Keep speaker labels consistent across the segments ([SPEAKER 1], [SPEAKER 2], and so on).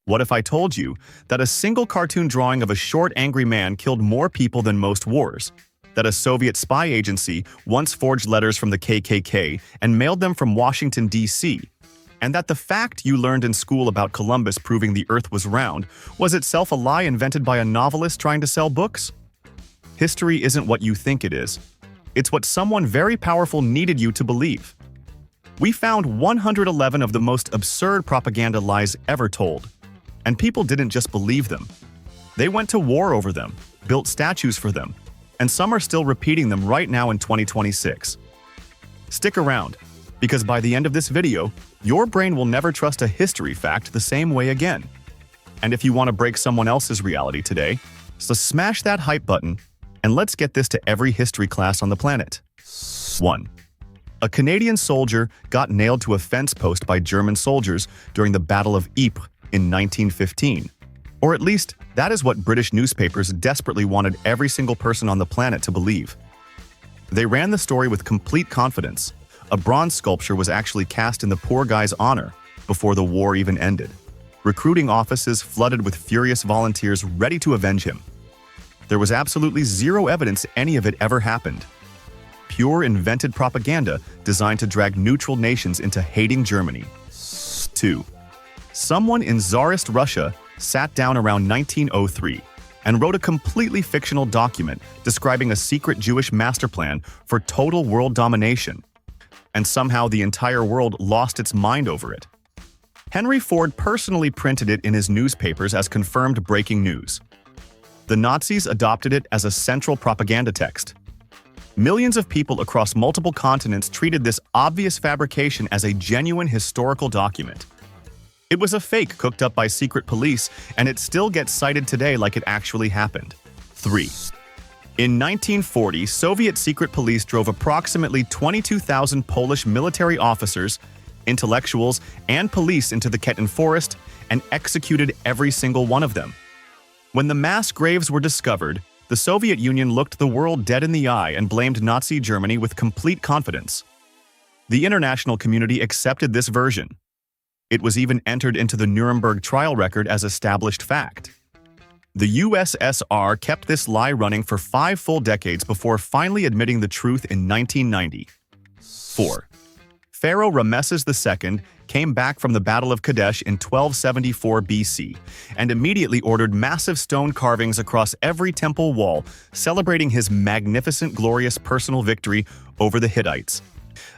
[SPEAKER 1] What if I told you that a single cartoon drawing of a short, angry man killed more people than most wars? That a Soviet spy agency once forged letters from the KKK and mailed them from Washington, D.C.? And that the fact you learned in school about Columbus proving the Earth was round was itself a lie invented by a novelist trying to sell books? History isn't what you think it is. It's what someone very powerful needed you to believe. We found 111 of the most absurd propaganda lies ever told. And people didn't just believe them. They went to war over them, built statues for them, and some are still repeating them right now in 2026. Stick around, because by the end of this video, your brain will never trust a history fact the same way again. And if you want to break someone else's reality today, so smash that hype button, and let's get this to every history class on the planet. 1. A Canadian soldier got nailed to a fence post by German soldiers during the Battle of Ypres in 1915. Or at least, that is what British newspapers desperately wanted every single person on the planet to believe. They ran the story with complete confidence. A bronze sculpture was actually cast in the poor guy's honor before the war even ended. Recruiting offices flooded with furious volunteers ready to avenge him. There was absolutely zero evidence any of it ever happened. Pure invented propaganda designed to drag neutral nations into hating Germany. 2. Someone in Tsarist Russia sat down around 1903 and wrote a completely fictional document describing a secret Jewish master plan for total world domination. And somehow the entire world lost its mind over it. Henry Ford personally printed it in his newspapers as confirmed breaking news. The Nazis adopted it as a central propaganda text. Millions of people across multiple continents treated this obvious fabrication as a genuine historical document. It was a fake cooked up by secret police, and it still gets cited today like it actually happened. 3. In 1940, Soviet secret police drove approximately 22,000 Polish military officers, intellectuals, and police into the Khettin forest and executed every single one of them. When the mass graves were discovered, the Soviet Union looked the world dead in the eye and blamed Nazi Germany with complete confidence. The international community accepted this version. It was even entered into the Nuremberg trial record as established fact. The USSR kept this lie running for 5 full decades before finally admitting the truth in 1990. 4. Pharaoh Ramesses II came back from the Battle of Kadesh in 1274 BC and immediately ordered massive stone carvings across every temple wall, celebrating his magnificent, glorious personal victory over the Hittites.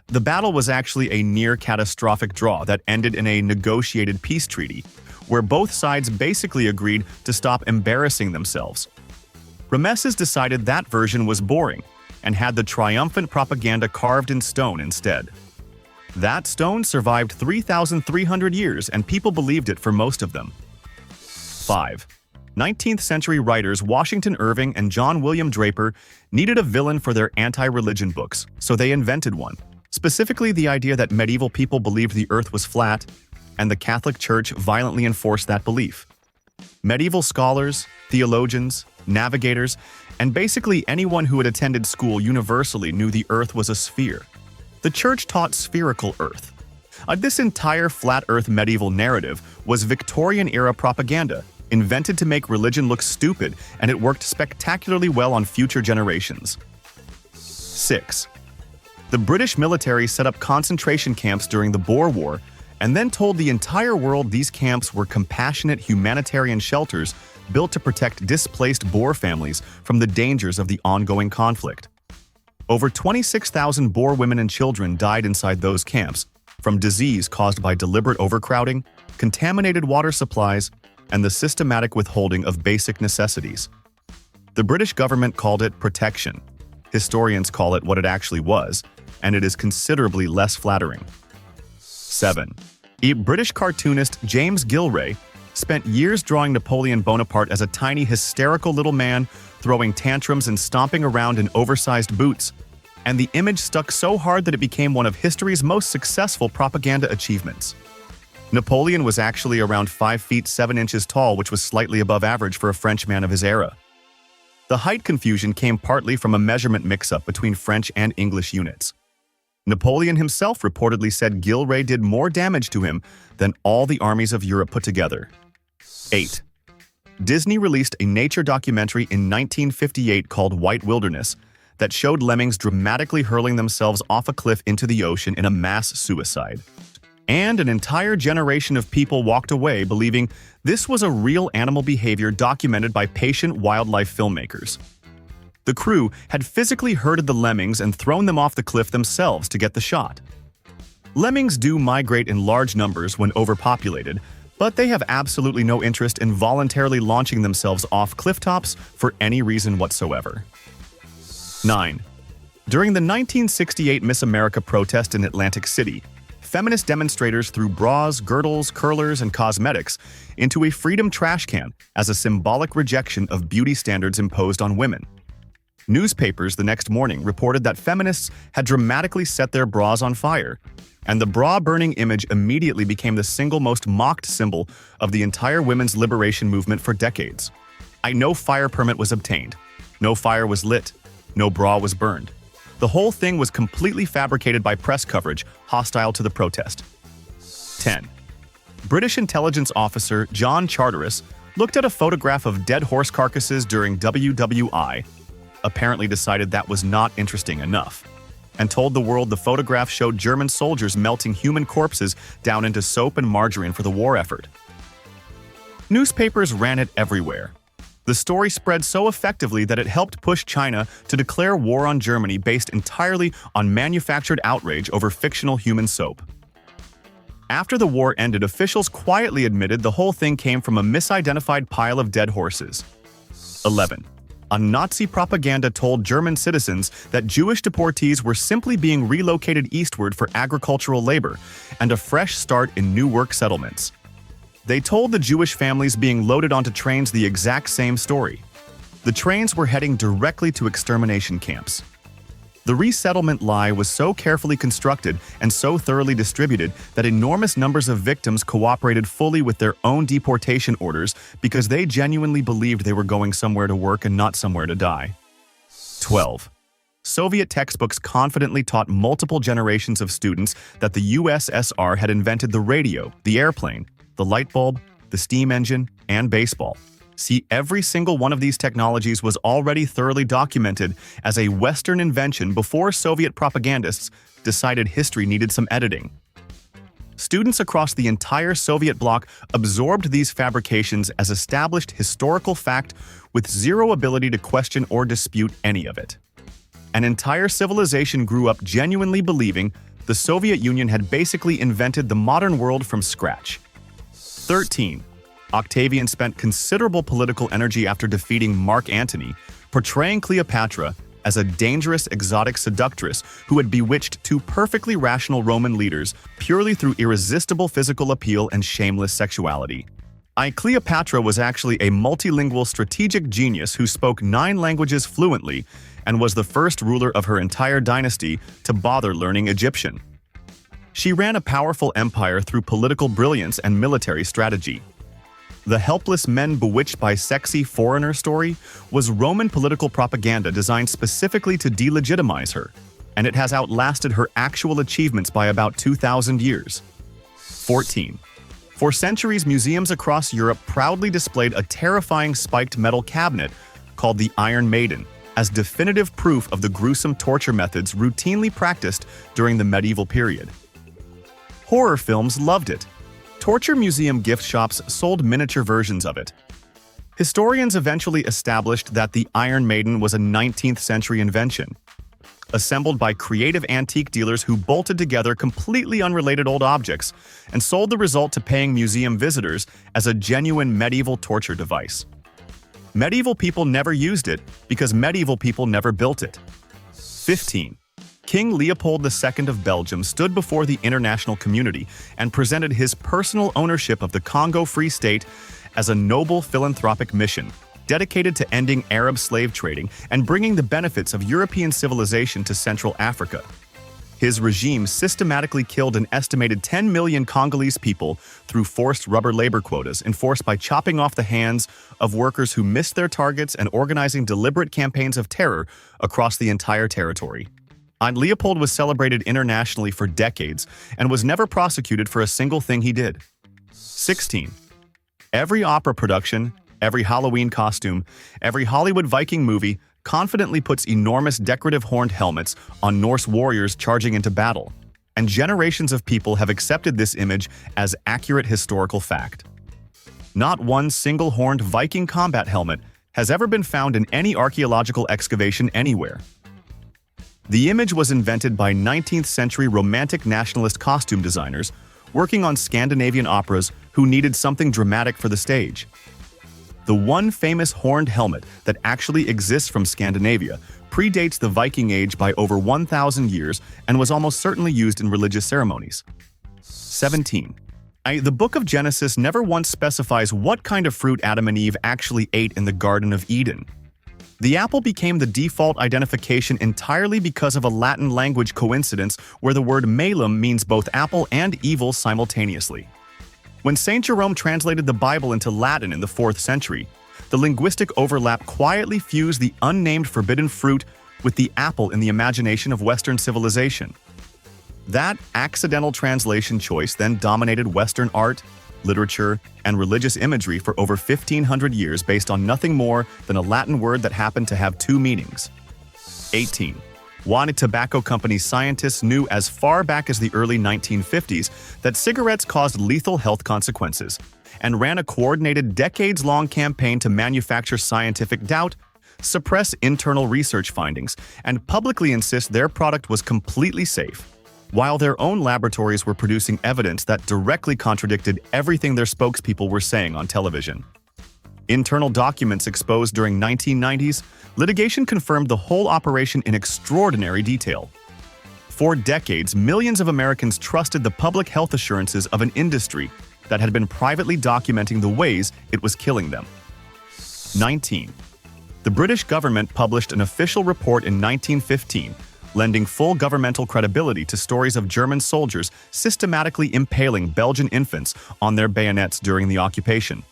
[SPEAKER 1] The battle was actually a near-catastrophic draw that ended in a negotiated peace treaty, where both sides basically agreed to stop embarrassing themselves. Ramesses decided that version was boring and had the triumphant propaganda carved in stone instead. That stone survived 3,300 years and people believed it for most of them. 5. 19th century writers Washington Irving and John William Draper needed a villain for their anti-religion books, so they invented one. Specifically, the idea that medieval people believed the earth was flat, and the Catholic Church violently enforced that belief. Medieval scholars, theologians, navigators, and basically anyone who had attended school universally knew the earth was a sphere. The Church taught spherical earth. This entire flat earth medieval narrative was Victorian-era propaganda, invented to make religion look stupid, and it worked spectacularly well on future generations. 6. The British military set up concentration camps during the Boer War and then told the entire world these camps were compassionate humanitarian shelters built to protect displaced Boer families from the dangers of the ongoing conflict. Over 26,000 Boer women and children died inside those camps from disease caused by deliberate overcrowding, contaminated water supplies, and the systematic withholding of basic necessities. The British government called it protection. Historians call it what it actually was, and it is considerably less flattering. 7. British cartoonist James Gillray spent years drawing Napoleon Bonaparte as a tiny, hysterical little man throwing tantrums and stomping around in oversized boots, and the image stuck so hard that it became one of history's most successful propaganda achievements. Napoleon was actually around 5 feet 7 inches tall, which was slightly above average for a French man of his era. The height confusion came partly from a measurement mix-up between French and English units. Napoleon himself reportedly said Gillray did more damage to him than all the armies of Europe put together. 8. Disney released a nature documentary in 1958 called White Wilderness that showed lemmings dramatically hurling themselves off a cliff into the ocean in a mass suicide. And an entire generation of people walked away believing this was a real animal behavior documented by patient wildlife filmmakers. The crew had physically herded the lemmings and thrown them off the cliff themselves to get the shot. Lemmings do migrate in large numbers when overpopulated, but they have absolutely no interest in voluntarily launching themselves off cliff tops for any reason whatsoever. 9. During the 1968 Miss America protest in Atlantic City, feminist demonstrators threw bras, girdles, curlers, and cosmetics into a freedom trash can as a symbolic rejection of beauty standards imposed on women. Newspapers the next morning reported that feminists had dramatically set their bras on fire, and the bra-burning image immediately became the single most mocked symbol of the entire women's liberation movement for decades. No fire permit was obtained, no fire was lit, no bra was burned. The whole thing was completely fabricated by press coverage hostile to the protest. 10. British intelligence officer John Charteris looked at a photograph of dead horse carcasses during WWI, apparently decided that was not interesting enough, and told the world the photograph showed German soldiers melting human corpses down into soap and margarine for the war effort. Newspapers ran it everywhere. The story spread so effectively that it helped push China to declare war on Germany based entirely on manufactured outrage over fictional human soap. After the war ended, officials quietly admitted the whole thing came from a misidentified pile of dead horses. 11. A Nazi propaganda told German citizens that Jewish deportees were simply being relocated eastward for agricultural labor and a fresh start in new work settlements. They told the Jewish families being loaded onto trains the exact same story. The trains were heading directly to extermination camps. The resettlement lie was so carefully constructed and so thoroughly distributed that enormous numbers of victims cooperated fully with their own deportation orders because they genuinely believed they were going somewhere to work and not somewhere to die. 12. Soviet textbooks confidently taught multiple generations of students that the USSR had invented the radio, the airplane, the light bulb, the steam engine, and baseball. See, every single one of these technologies was already thoroughly documented as a Western invention before Soviet propagandists decided history needed some editing. Students across the entire Soviet bloc absorbed these fabrications as established historical fact with zero ability to question or dispute any of it. An entire civilization grew up genuinely believing the Soviet Union had basically invented the modern world from scratch. 13. Octavian spent considerable political energy after defeating Mark Antony, portraying Cleopatra as a dangerous exotic seductress who had bewitched two perfectly rational Roman leaders purely through irresistible physical appeal and shameless sexuality. Cleopatra was actually a multilingual strategic genius who spoke 9 languages fluently and was the first ruler of her entire dynasty to bother learning Egyptian. She ran a powerful empire through political brilliance and military strategy. The helpless men bewitched by sexy foreigner story was Roman political propaganda designed specifically to delegitimize her, and it has outlasted her actual achievements by about 2,000 years. 14. For centuries, museums across Europe proudly displayed a terrifying spiked metal cabinet called the Iron Maiden as definitive proof of the gruesome torture methods routinely practiced during the medieval period. Horror films loved it. Torture museum gift shops sold miniature versions of it. Historians eventually established that the Iron Maiden was a 19th century invention, assembled by creative antique dealers who bolted together completely unrelated old objects and sold the result to paying museum visitors as a genuine medieval torture device. Medieval people never used it because medieval people never built it. 15. King Leopold II of Belgium stood before the international community and presented his personal ownership of the Congo Free State as a noble philanthropic mission, dedicated to ending Arab slave trading and bringing the benefits of European civilization to Central Africa. His regime systematically killed an estimated 10 million Congolese people through forced rubber labor quotas enforced by chopping off the hands of workers who missed their targets and organizing deliberate campaigns of terror across the entire territory. Leopold was celebrated internationally for decades and was never prosecuted for a single thing he did. 16. Every opera production, every Halloween costume, every Hollywood Viking movie confidently puts enormous decorative horned helmets on Norse warriors charging into battle, and generations of people have accepted this image as accurate historical fact. Not one single horned Viking combat helmet has ever been found in any archaeological excavation anywhere. The image was invented by 19th century Romantic nationalist costume designers working on Scandinavian operas who needed something dramatic for the stage. The one famous horned helmet that actually exists from Scandinavia predates the Viking Age by over 1,000 years and was almost certainly used in religious ceremonies. 17. The Book of Genesis never once specifies what kind of fruit Adam and Eve actually ate in the Garden of Eden. The apple became the default identification entirely because of a Latin language coincidence where the word malum means both apple and evil simultaneously. When St. Jerome translated the Bible into Latin in the 4th century, the linguistic overlap quietly fused the unnamed forbidden fruit with the apple in the imagination of Western civilization. That accidental translation choice then dominated Western art, literature, and religious imagery for over 1,500 years based on nothing more than a Latin word that happened to have two meanings. 18. One tobacco company scientists knew as far back as the early 1950s that cigarettes caused lethal health consequences, and ran a coordinated decades-long campaign to manufacture scientific doubt, suppress internal research findings, and publicly insist their product was completely safe, while their own laboratories were producing evidence that directly contradicted everything their spokespeople were saying on television. Internal documents exposed during 1990s, litigation confirmed the whole operation in extraordinary detail. For decades, millions of Americans trusted the public health assurances of an industry that had been privately documenting the ways it was killing them. 19. The British government published an official report in 1915, lending full governmental credibility to stories of German soldiers systematically impaling Belgian infants on their bayonets during the occupation.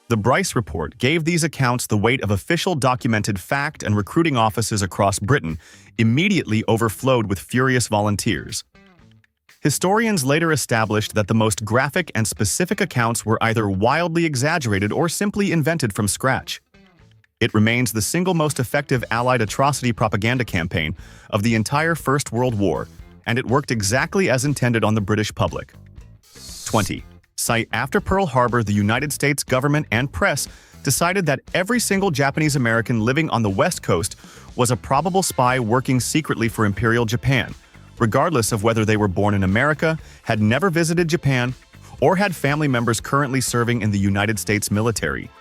[SPEAKER 1] The Bryce Report gave these accounts the weight of official documented fact, and recruiting offices across Britain immediately overflowed with furious volunteers. Historians later established that the most graphic and specific accounts were either wildly exaggerated or simply invented from scratch. It remains the single most effective Allied atrocity propaganda campaign of the entire First World War, and it worked exactly as intended on the British public. 20. After Pearl Harbor, the United States government and press decided that every single Japanese American living on the West Coast was a probable spy working secretly for Imperial Japan, regardless of whether they were born in America, had never visited Japan, or had family members currently serving in the United States military.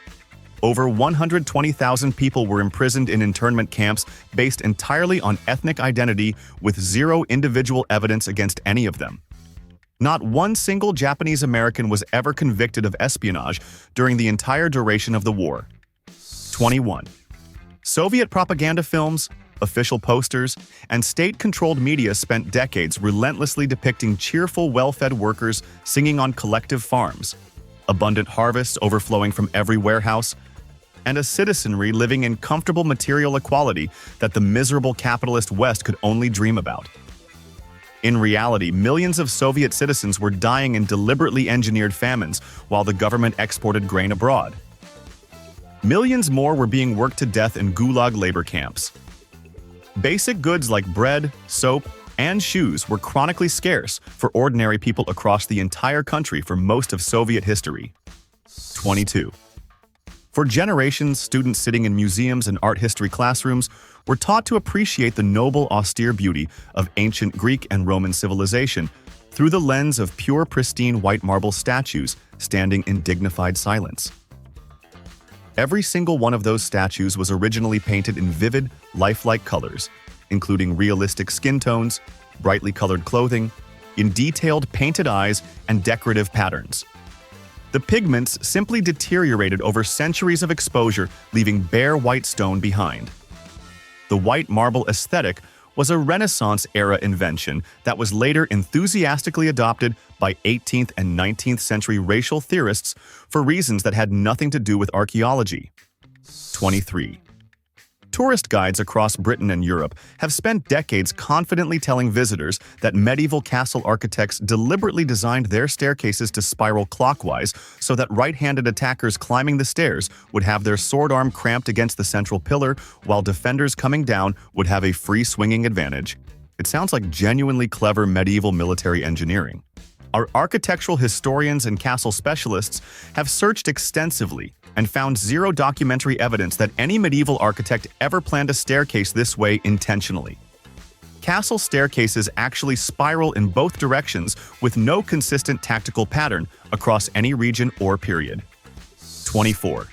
[SPEAKER 1] Over 120,000 people were imprisoned in internment camps based entirely on ethnic identity, with zero individual evidence against any of them. Not one single Japanese American was ever convicted of espionage during the entire duration of the war. 21. Soviet propaganda films, official posters, and state-controlled media spent decades relentlessly depicting cheerful, well-fed workers singing on collective farms, abundant harvests overflowing from every warehouse, and a citizenry living in comfortable material equality that the miserable capitalist West could only dream about. In reality, millions of Soviet citizens were dying in deliberately engineered famines while the government exported grain abroad. Millions more were being worked to death in gulag labor camps. Basic goods like bread, soap, and shoes were chronically scarce for ordinary people across the entire country for most of Soviet history. 22. For generations, students sitting in museums and art history classrooms were taught to appreciate the noble, austere beauty of ancient Greek and Roman civilization through the lens of pure, pristine white marble statues standing in dignified silence. Every single one of those statues was originally painted in vivid, lifelike colors, including realistic skin tones, brightly colored clothing, in detailed painted eyes, and decorative patterns. The pigments simply deteriorated over centuries of exposure, leaving bare white stone behind. The white marble aesthetic was a Renaissance-era invention that was later enthusiastically adopted by 18th and 19th century racial theorists for reasons that had nothing to do with archaeology. 23. Tourist guides across Britain and Europe have spent decades confidently telling visitors that medieval castle architects deliberately designed their staircases to spiral clockwise so that right-handed attackers climbing the stairs would have their sword arm cramped against the central pillar, while defenders coming down would have a free-swinging advantage. It sounds like genuinely clever medieval military engineering. Our architectural historians and castle specialists have searched extensively and found zero documentary evidence that any medieval architect ever planned a staircase this way intentionally. Castle staircases actually spiral in both directions with no consistent tactical pattern across any region or period. 24.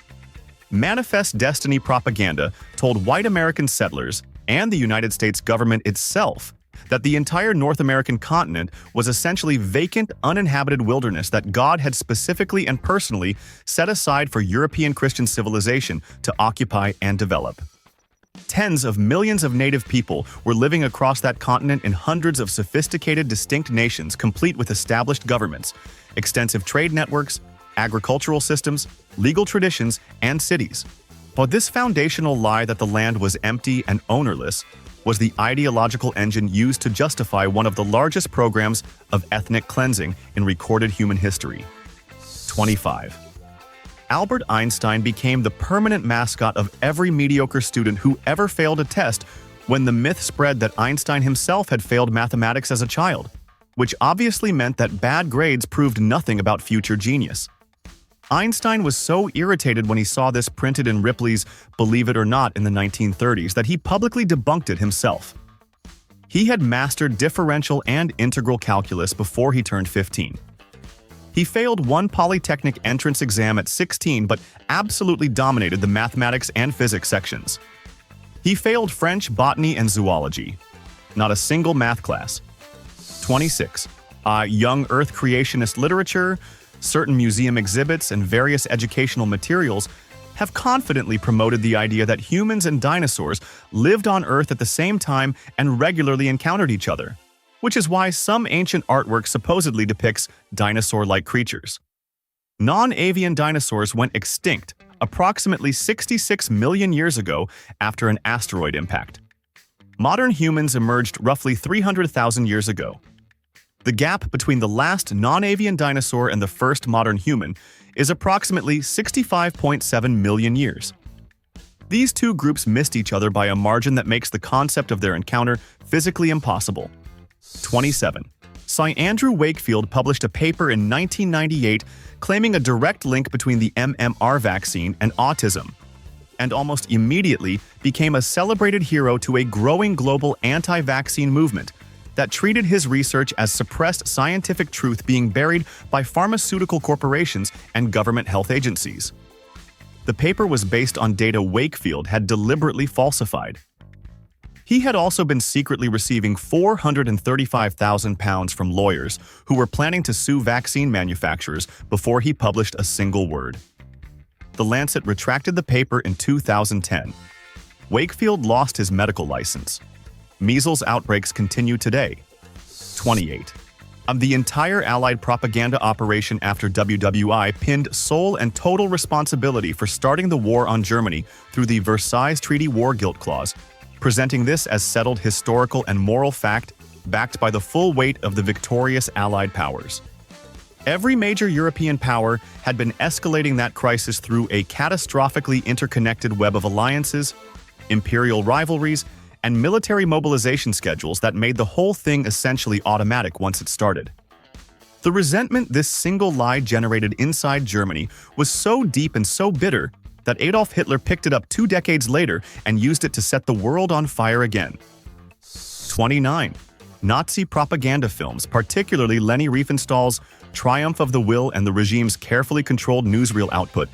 [SPEAKER 1] Manifest Destiny propaganda told white American settlers and the United States government itself that the entire North American continent was essentially vacant, uninhabited wilderness that God had specifically and personally set aside for European Christian civilization to occupy and develop. Tens of millions of native people were living across that continent in hundreds of sophisticated, distinct nations complete with established governments, extensive trade networks, agricultural systems, legal traditions, and cities. But this foundational lie that the land was empty and ownerless was the ideological engine used to justify one of the largest programs of ethnic cleansing in recorded human history. 25. Albert Einstein became the permanent mascot of every mediocre student who ever failed a test when the myth spread that Einstein himself had failed mathematics as a child, which obviously meant that bad grades proved nothing about future genius. Einstein was so irritated when he saw this printed in Ripley's Believe It or Not in the 1930s that he publicly debunked it himself. He had mastered differential and integral calculus before he turned 15. He failed one polytechnic entrance exam at 16 but absolutely dominated the mathematics and physics sections. He failed French, botany, and zoology. Not a single math class. 26. Young Earth creationist literature, certain museum exhibits, and various educational materials have confidently promoted the idea that humans and dinosaurs lived on Earth at the same time and regularly encountered each other, which is why some ancient artwork supposedly depicts dinosaur-like creatures. Non-avian dinosaurs went extinct approximately 66 million years ago after an asteroid impact. Modern humans emerged roughly 300,000 years ago. The gap between the last non-avian dinosaur and the first modern human is approximately 65.7 million years. These two groups missed each other by a margin that makes the concept of their encounter physically impossible. 27. Sir Andrew Wakefield published a paper in 1998 claiming a direct link between the MMR vaccine and autism, and almost immediately became a celebrated hero to a growing global anti-vaccine movement that treated his research as suppressed scientific truth being buried by pharmaceutical corporations and government health agencies. The paper was based on data Wakefield had deliberately falsified. He had also been secretly receiving £435,000 from lawyers who were planning to sue vaccine manufacturers before he published a single word. The Lancet retracted the paper in 2010. Wakefield lost his medical license. Measles outbreaks continue today. 28. The entire Allied propaganda operation after WWI pinned sole and total responsibility for starting the war on Germany through the Versailles Treaty War Guilt Clause, presenting this as settled historical and moral fact backed by the full weight of the victorious Allied powers. Every major European power had been escalating that crisis through a catastrophically interconnected web of alliances, imperial rivalries, and military mobilization schedules that made the whole thing essentially automatic once it started. The resentment this single lie generated inside Germany was so deep and so bitter that Adolf Hitler picked it up 2 decades later and used it to set the world on fire again. 29. Nazi propaganda films, particularly Leni Riefenstahl's Triumph of the Will and the regime's carefully controlled newsreel output,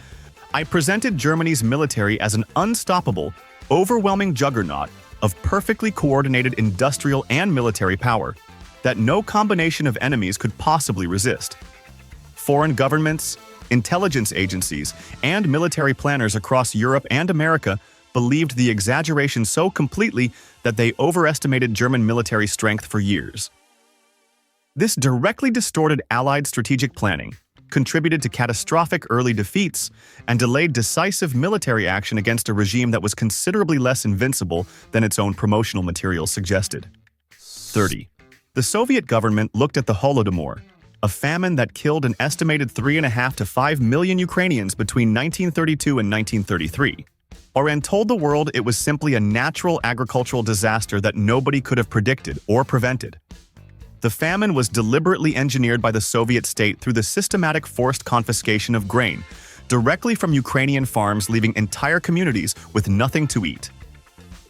[SPEAKER 1] presented Germany's military as an unstoppable, overwhelming juggernaut of perfectly coordinated industrial and military power that no combination of enemies could possibly resist. Foreign governments, intelligence agencies, and military planners across Europe and America believed the exaggeration so completely that they overestimated German military strength for years. This directly distorted Allied strategic planning contributed to catastrophic early defeats, and delayed decisive military action against a regime that was considerably less invincible than its own promotional materials suggested. 30. The Soviet government looked at the Holodomor, a famine that killed an estimated 3.5 to 5 million Ukrainians between 1932 and 1933, and told the world it was simply a natural agricultural disaster that nobody could have predicted or prevented. The famine was deliberately engineered by the Soviet state through the systematic forced confiscation of grain, directly from Ukrainian farms, leaving entire communities with nothing to eat.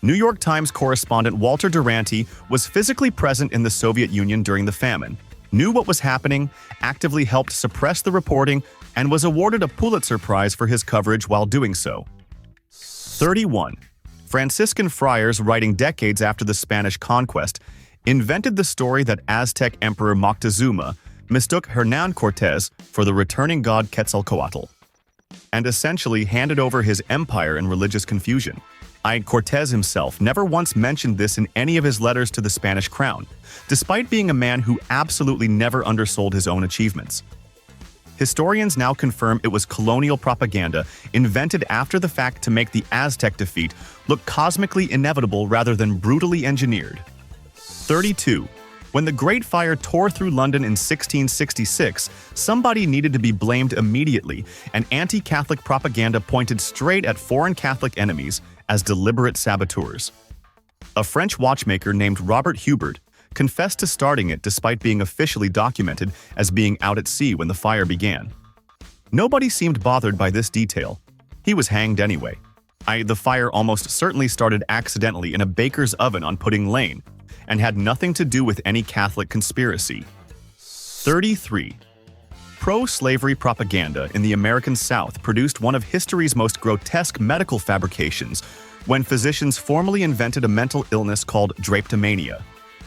[SPEAKER 1] New York Times correspondent Walter Duranty was physically present in the Soviet Union during the famine, knew what was happening, actively helped suppress the reporting, and was awarded a Pulitzer Prize for his coverage while doing so. 31. Franciscan friars, writing decades after the Spanish conquest, invented the story that Aztec Emperor Moctezuma mistook Hernán Cortés for the returning god Quetzalcoatl, and essentially handed over his empire in religious confusion. Cortés himself never once mentioned this in any of his letters to the Spanish crown, despite being a man who absolutely never undersold his own achievements. Historians now confirm it was colonial propaganda invented after the fact to make the Aztec defeat look cosmically inevitable rather than brutally engineered. 32. When the Great Fire tore through London in 1666, somebody needed to be blamed immediately, and anti-Catholic propaganda pointed straight at foreign Catholic enemies as deliberate saboteurs. A French watchmaker named Robert Hubert confessed to starting it despite being officially documented as being out at sea when the fire began. Nobody seemed bothered by this detail. He was hanged anyway. The fire almost certainly started accidentally in a baker's oven on Pudding Lane, and had nothing to do with any Catholic conspiracy. 33. Pro-slavery propaganda in the American South produced one of history's most grotesque medical fabrications when physicians formally invented a mental illness called drapetomania,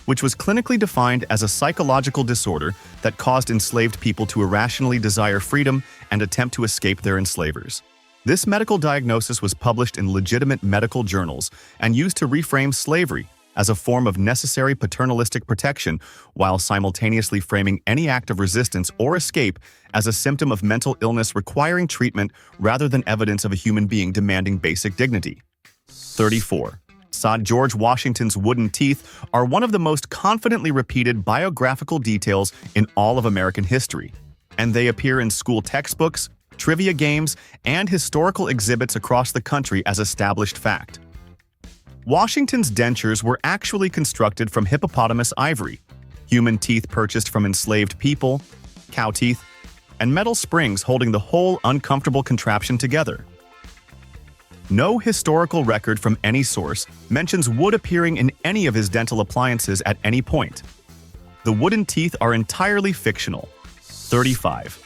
[SPEAKER 1] which was clinically defined as a psychological disorder that caused enslaved people to irrationally desire freedom and attempt to escape their enslavers. This medical diagnosis was published in legitimate medical journals and used to reframe slavery as a form of necessary paternalistic protection, while simultaneously framing any act of resistance or escape as a symptom of mental illness requiring treatment rather than evidence of a human being demanding basic dignity. 34. George Washington's wooden teeth are one of the most confidently repeated biographical details in all of American history, and they appear in school textbooks, trivia games, and historical exhibits across the country as established fact. Washington's dentures were actually constructed from hippopotamus ivory, human teeth purchased from enslaved people, cow teeth, and metal springs holding the whole uncomfortable contraption together. No historical record from any source mentions wood appearing in any of his dental appliances at any point. The wooden teeth are entirely fictional. 35.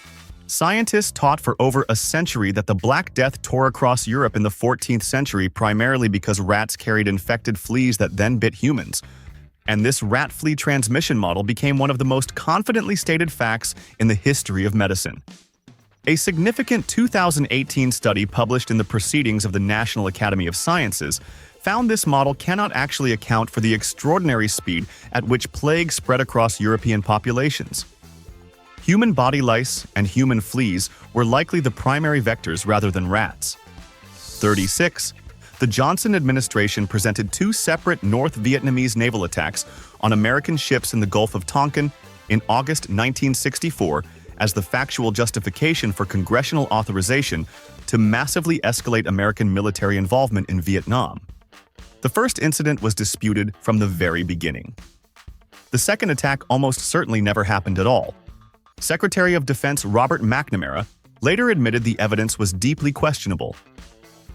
[SPEAKER 1] Scientists taught for over a century that the Black Death tore across Europe in the 14th century primarily because rats carried infected fleas that then bit humans, and this rat-flea transmission model became one of the most confidently stated facts in the history of medicine. A significant 2018 study published in the Proceedings of the National Academy of Sciences found this model cannot actually account for the extraordinary speed at which plague spread across European populations. Human body lice and human fleas were likely the primary vectors rather than rats. 36. The Johnson administration presented two separate North Vietnamese naval attacks on American ships in the Gulf of Tonkin in August 1964 as the factual justification for congressional authorization to massively escalate American military involvement in Vietnam. The first incident was disputed from the very beginning. The second attack almost certainly never happened at all. Secretary of Defense Robert McNamara later admitted the evidence was deeply questionable.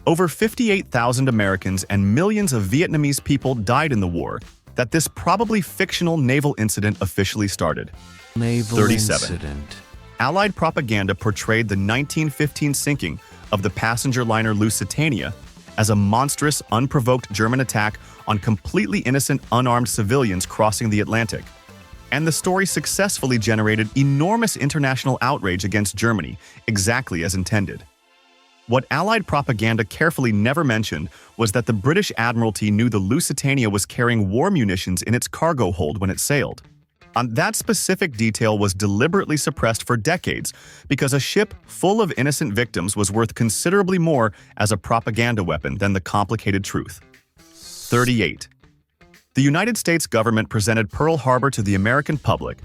[SPEAKER 1] Over 58,000 Americans and millions of Vietnamese people died in the war that this probably fictional naval incident officially started.
[SPEAKER 2] Naval
[SPEAKER 1] 37.
[SPEAKER 2] incident.
[SPEAKER 1] Allied propaganda portrayed the 1915 sinking of the passenger liner Lusitania as a monstrous, unprovoked German attack on completely innocent, unarmed civilians crossing the Atlantic. And the story successfully generated enormous international outrage against Germany, exactly as intended. What Allied propaganda carefully never mentioned was that the British Admiralty knew the Lusitania was carrying war munitions in its cargo hold when it sailed. And that specific detail was deliberately suppressed for decades because a ship full of innocent victims was worth considerably more as a propaganda weapon than the complicated truth. 38. The United States government presented Pearl Harbor to the American public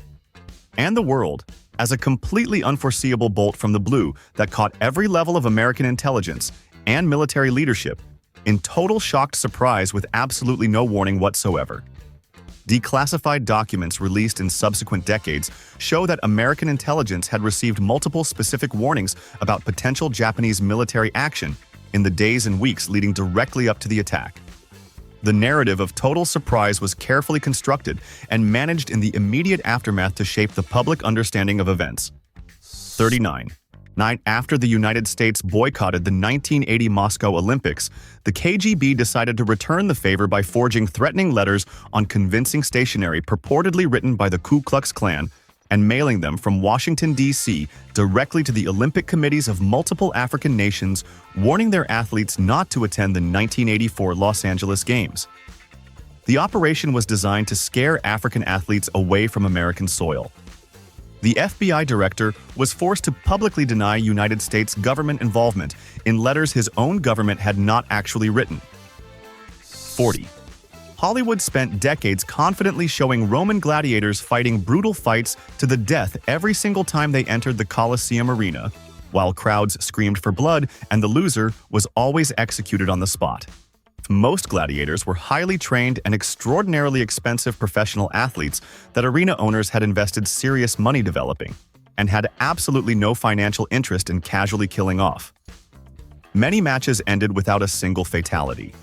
[SPEAKER 1] and the world as a completely unforeseeable bolt from the blue that caught every level of American intelligence and military leadership in total shocked surprise with absolutely no warning whatsoever. Declassified documents released in subsequent decades show that American intelligence had received multiple specific warnings about potential Japanese military action in the days and weeks leading directly up to the attack. The narrative of total surprise was carefully constructed and managed in the immediate aftermath to shape the public understanding of events. 39. Night after the United States boycotted the 1980 Moscow Olympics, the KGB decided to return the favor by forging threatening letters on convincing stationery purportedly written by the Ku Klux Klan and mailing them from Washington, D.C. directly to the Olympic committees of multiple African nations, warning their athletes not to attend the 1984 Los Angeles Games. The operation was designed to scare African athletes away from American soil. The FBI director was forced to publicly deny United States government involvement in letters his own government had not actually written. 40. Hollywood spent decades confidently showing Roman gladiators fighting brutal fights to the death every single time they entered the Colosseum arena, while crowds screamed for blood and the loser was always executed on the spot. Most gladiators were highly trained and extraordinarily expensive professional athletes that arena owners had invested serious money developing and had absolutely no financial interest in casually killing off. Many matches ended without a single fatality.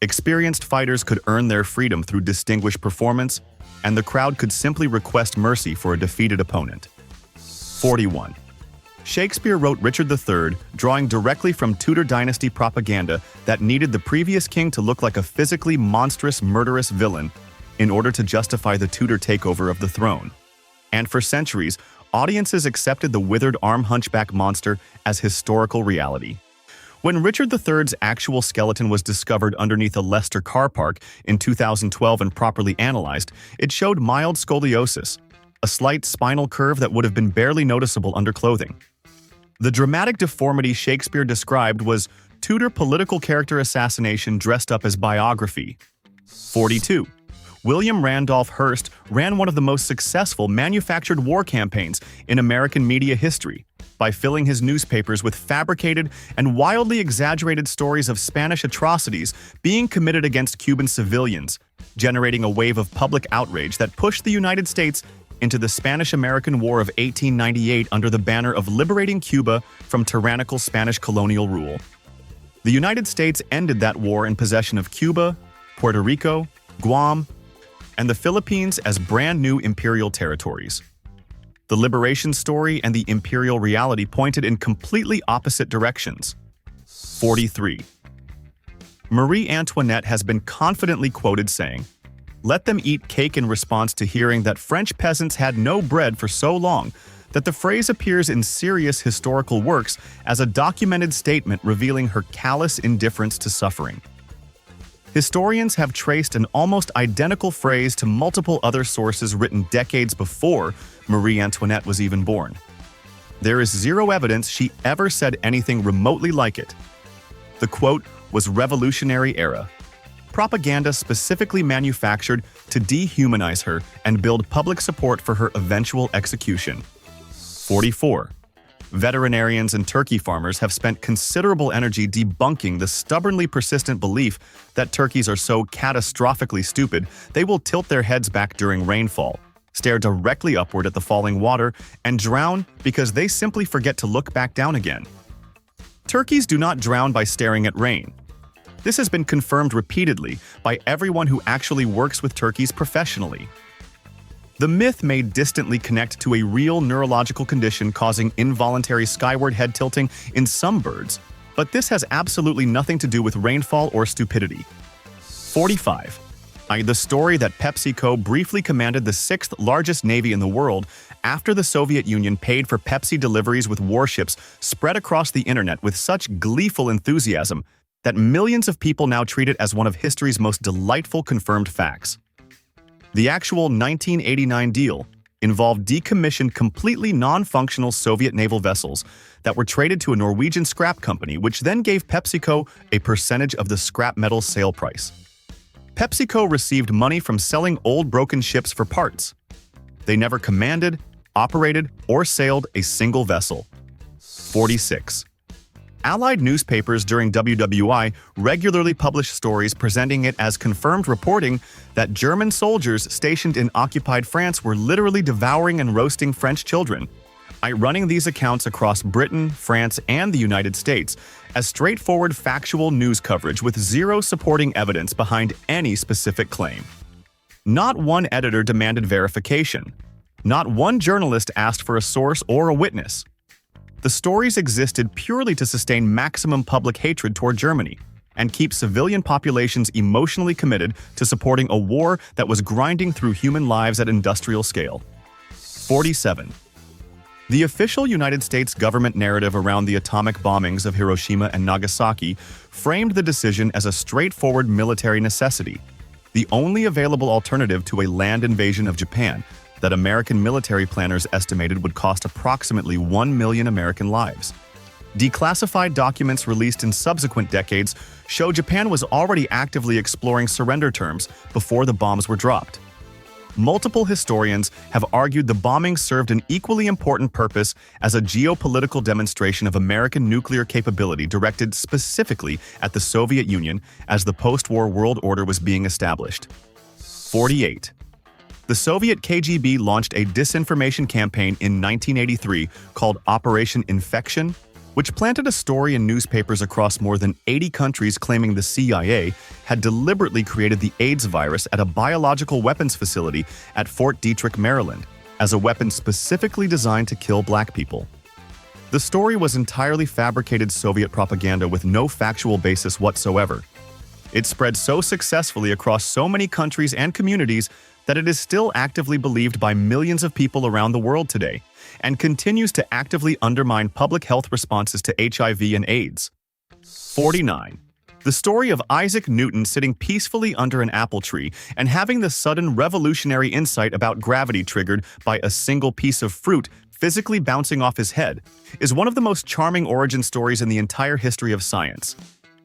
[SPEAKER 1] Experienced fighters could earn their freedom through distinguished performance, and the crowd could simply request mercy for a defeated opponent. 41. Shakespeare wrote Richard III, drawing directly from Tudor dynasty propaganda that needed the previous king to look like a physically monstrous, murderous villain in order to justify the Tudor takeover of the throne. And for centuries, audiences accepted the withered arm hunchback monster as historical reality. When Richard III's actual skeleton was discovered underneath a Leicester car park in 2012 and properly analyzed, it showed mild scoliosis, a slight spinal curve that would have been barely noticeable under clothing. The dramatic deformity Shakespeare described was Tudor political character assassination dressed up as biography. 42. William Randolph Hearst ran one of the most successful manufactured war campaigns in American media history by filling his newspapers with fabricated and wildly exaggerated stories of Spanish atrocities being committed against Cuban civilians, generating a wave of public outrage that pushed the United States into the Spanish-American War of 1898 under the banner of liberating Cuba from tyrannical Spanish colonial rule. The United States ended that war in possession of Cuba, Puerto Rico, Guam, and the Philippines as brand new imperial territories. The liberation story and the imperial reality pointed in completely opposite directions. 43. Marie Antoinette has been confidently quoted saying, "Let them eat cake," in response to hearing that French peasants had no bread for so long that the phrase appears in serious historical works as a documented statement revealing her callous indifference to suffering. Historians have traced an almost identical phrase to multiple other sources written decades before Marie Antoinette was even born. There is zero evidence she ever said anything remotely like it. The quote was Revolutionary Era propaganda specifically manufactured to dehumanize her and build public support for her eventual execution. 44. Veterinarians and turkey farmers have spent considerable energy debunking the stubbornly persistent belief that turkeys are so catastrophically stupid they will tilt their heads back during rainfall, stare directly upward at the falling water, and drown because they simply forget to look back down again. Turkeys do not drown by staring at rain. This has been confirmed repeatedly by everyone who actually works with turkeys professionally. The myth may distantly connect to a real neurological condition causing involuntary skyward head tilting in some birds, but this has absolutely nothing to do with rainfall or stupidity. 45. The story that PepsiCo briefly commanded the sixth largest navy in the world after the Soviet Union paid for Pepsi deliveries with warships spread across the internet with such gleeful enthusiasm that millions of people now treat it as one of history's most delightful confirmed facts. The actual 1989 deal involved decommissioned completely non-functional Soviet naval vessels that were traded to a Norwegian scrap company, which then gave PepsiCo a percentage of the scrap metal sale price. PepsiCo received money from selling old broken ships for parts. They never commanded, operated, or sailed a single vessel. 46. Allied newspapers during WWI regularly published stories presenting it as confirmed reporting that German soldiers stationed in occupied France were literally devouring and roasting French children, running these accounts across Britain, France, and the United States as straightforward factual news coverage with zero supporting evidence behind any specific claim. Not one editor demanded verification. Not one journalist asked for a source or a witness. The stories existed purely to sustain maximum public hatred toward Germany and keep civilian populations emotionally committed to supporting a war that was grinding through human lives at industrial scale. 47. The official United States government narrative around the atomic bombings of Hiroshima and Nagasaki framed the decision as a straightforward military necessity, the only available alternative to a land invasion of Japan that American military planners estimated would cost approximately 1 million American lives. Declassified documents released in subsequent decades show Japan was already actively exploring surrender terms before the bombs were dropped. Multiple historians have argued the bombing served an equally important purpose as a geopolitical demonstration of American nuclear capability directed specifically at the Soviet Union as the post-war world order was being established. 48. The Soviet KGB launched a disinformation campaign in 1983 called Operation Infection, which planted a story in newspapers across more than 80 countries claiming the CIA had deliberately created the AIDS virus at a biological weapons facility at Fort Detrick, Maryland, as a weapon specifically designed to kill black people. The story was entirely fabricated Soviet propaganda with no factual basis whatsoever. It spread so successfully across so many countries and communities that it is still actively believed by millions of people around the world today, and continues to actively undermine public health responses to HIV and AIDS. 49. The story of Isaac Newton sitting peacefully under an apple tree and having the sudden revolutionary insight about gravity triggered by a single piece of fruit physically bouncing off his head is one of the most charming origin stories in the entire history of science,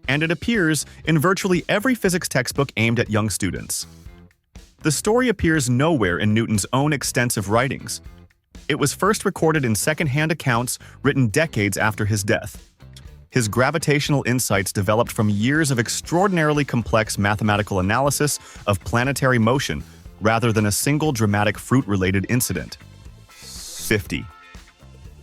[SPEAKER 1] and it appears in virtually every physics textbook aimed at young students. The story appears nowhere in Newton's own extensive writings. It was first recorded in second-hand accounts written decades after his death. His gravitational insights developed from years of extraordinarily complex mathematical analysis of planetary motion rather than a single dramatic fruit-related incident. 50.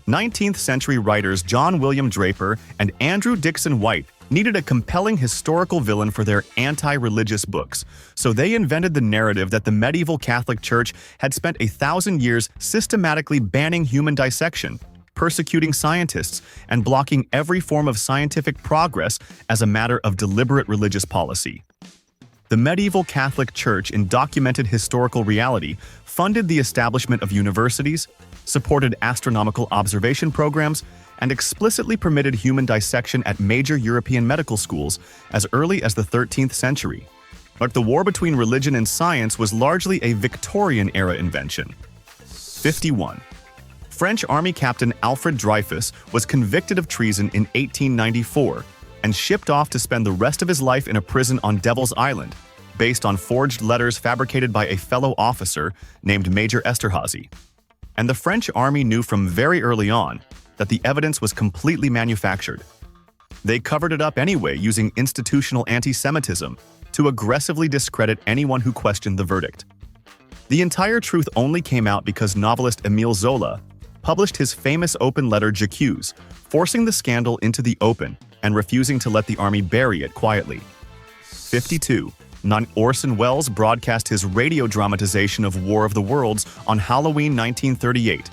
[SPEAKER 1] 19th-century writers John William Draper and Andrew Dixon White needed a compelling historical villain for their anti-religious books, so they invented the narrative that the medieval Catholic Church had spent 1,000 years systematically banning human dissection, persecuting scientists, and blocking every form of scientific progress as a matter of deliberate religious policy. The medieval Catholic Church, in documented historical reality, funded the establishment of universities, supported astronomical observation programs, and explicitly permitted human dissection at major European medical schools as early as the 13th century. But the war between religion and science was largely a Victorian-era invention. 51. French Army Captain Alfred Dreyfus was convicted of treason in 1894 and shipped off to spend the rest of his life in a prison on Devil's Island, based on forged letters fabricated by a fellow officer named Major Esterhazy. And the French army knew from very early on that the evidence was completely manufactured. They covered it up anyway using institutional anti-Semitism to aggressively discredit anyone who questioned the verdict. The entire truth only came out because novelist Émile Zola published his famous open letter J'accuse, forcing the scandal into the open and refusing to let the army bury it quietly. 52. Orson Welles broadcast his radio dramatization of War of the Worlds on Halloween 1938.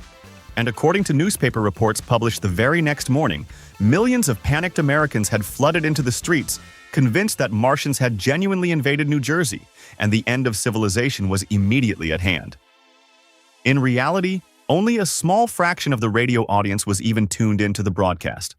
[SPEAKER 1] And according to newspaper reports published the very next morning, millions of panicked Americans had flooded into the streets, convinced that Martians had genuinely invaded New Jersey, and the end of civilization was immediately at hand. In reality, only a small fraction of the radio audience was even tuned into the broadcast.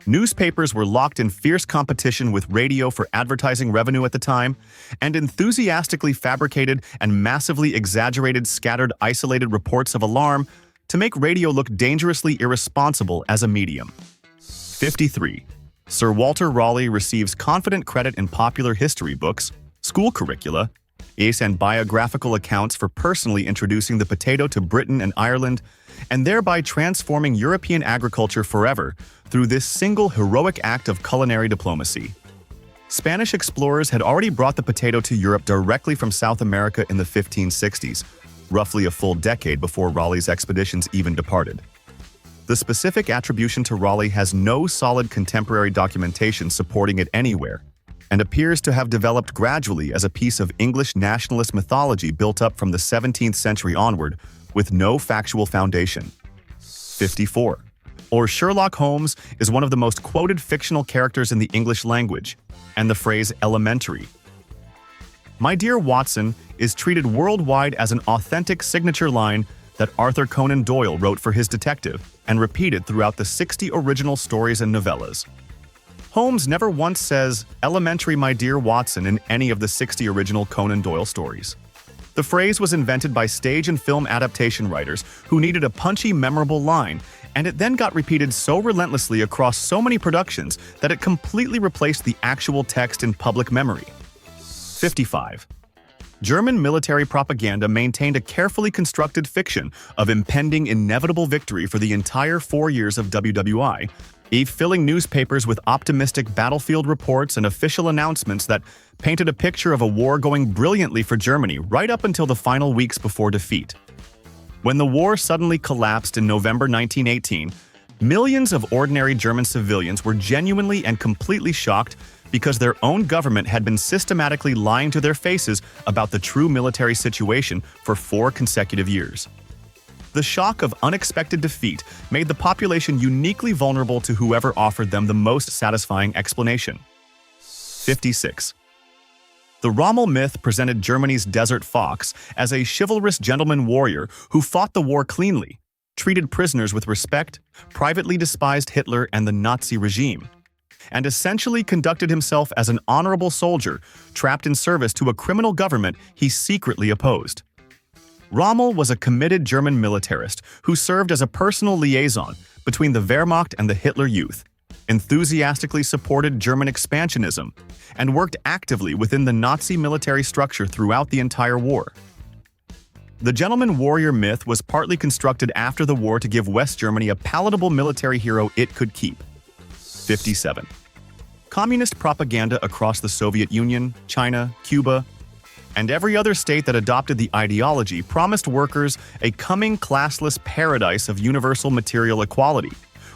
[SPEAKER 1] Newspapers were locked in fierce competition with radio for advertising revenue at the time, and enthusiastically fabricated and massively exaggerated scattered isolated reports of alarm to make radio look dangerously irresponsible as a medium. 53. Sir Walter Raleigh receives confident credit in popular history books, school curricula, and biographical accounts for personally introducing the potato to Britain and Ireland, and thereby transforming European agriculture forever through this single heroic act of culinary diplomacy. Spanish explorers had already brought the potato to Europe directly from South America in the 1560s, roughly a full decade before Raleigh's expeditions even departed. The specific attribution to Raleigh has no solid contemporary documentation supporting it anywhere, and appears to have developed gradually as a piece of English nationalist mythology built up from the 17th century onward, with no factual foundation. 54. Sherlock Holmes is one of the most quoted fictional characters in the English language, and the phrase elementary, "My dear Watson," is treated worldwide as an authentic signature line that Arthur Conan Doyle wrote for his detective and repeated throughout the 60 original stories and novellas. Holmes never once says, "Elementary, my dear Watson," in any of the 60 original Conan Doyle stories. The phrase was invented by stage and film adaptation writers who needed a punchy, memorable line, and it then got repeated so relentlessly across so many productions that it completely replaced the actual text in public memory. 55. German military propaganda maintained a carefully constructed fiction of impending inevitable victory for the entire 4 years of WWI, filling newspapers with optimistic battlefield reports and official announcements that painted a picture of a war going brilliantly for Germany right up until the final weeks before defeat. When the war suddenly collapsed in November 1918, millions of ordinary German civilians were genuinely and completely shocked because their own government had been systematically lying to their faces about the true military situation for 4 consecutive years. The shock of unexpected defeat made the population uniquely vulnerable to whoever offered them the most satisfying explanation. 56. The Rommel myth presented Germany's Desert Fox as a chivalrous gentleman warrior who fought the war cleanly, treated prisoners with respect, privately despised Hitler and the Nazi regime, and essentially conducted himself as an honorable soldier trapped in service to a criminal government he secretly opposed. Rommel was a committed German militarist who served as a personal liaison between the Wehrmacht and the Hitler Youth, enthusiastically supported German expansionism, and worked actively within the Nazi military structure throughout the entire war. The gentleman warrior myth was partly constructed after the war to give West Germany a palatable military hero it could keep. 57. Communist propaganda across the Soviet Union, China, Cuba, and every other state that adopted the ideology promised workers a coming classless paradise of universal material equality,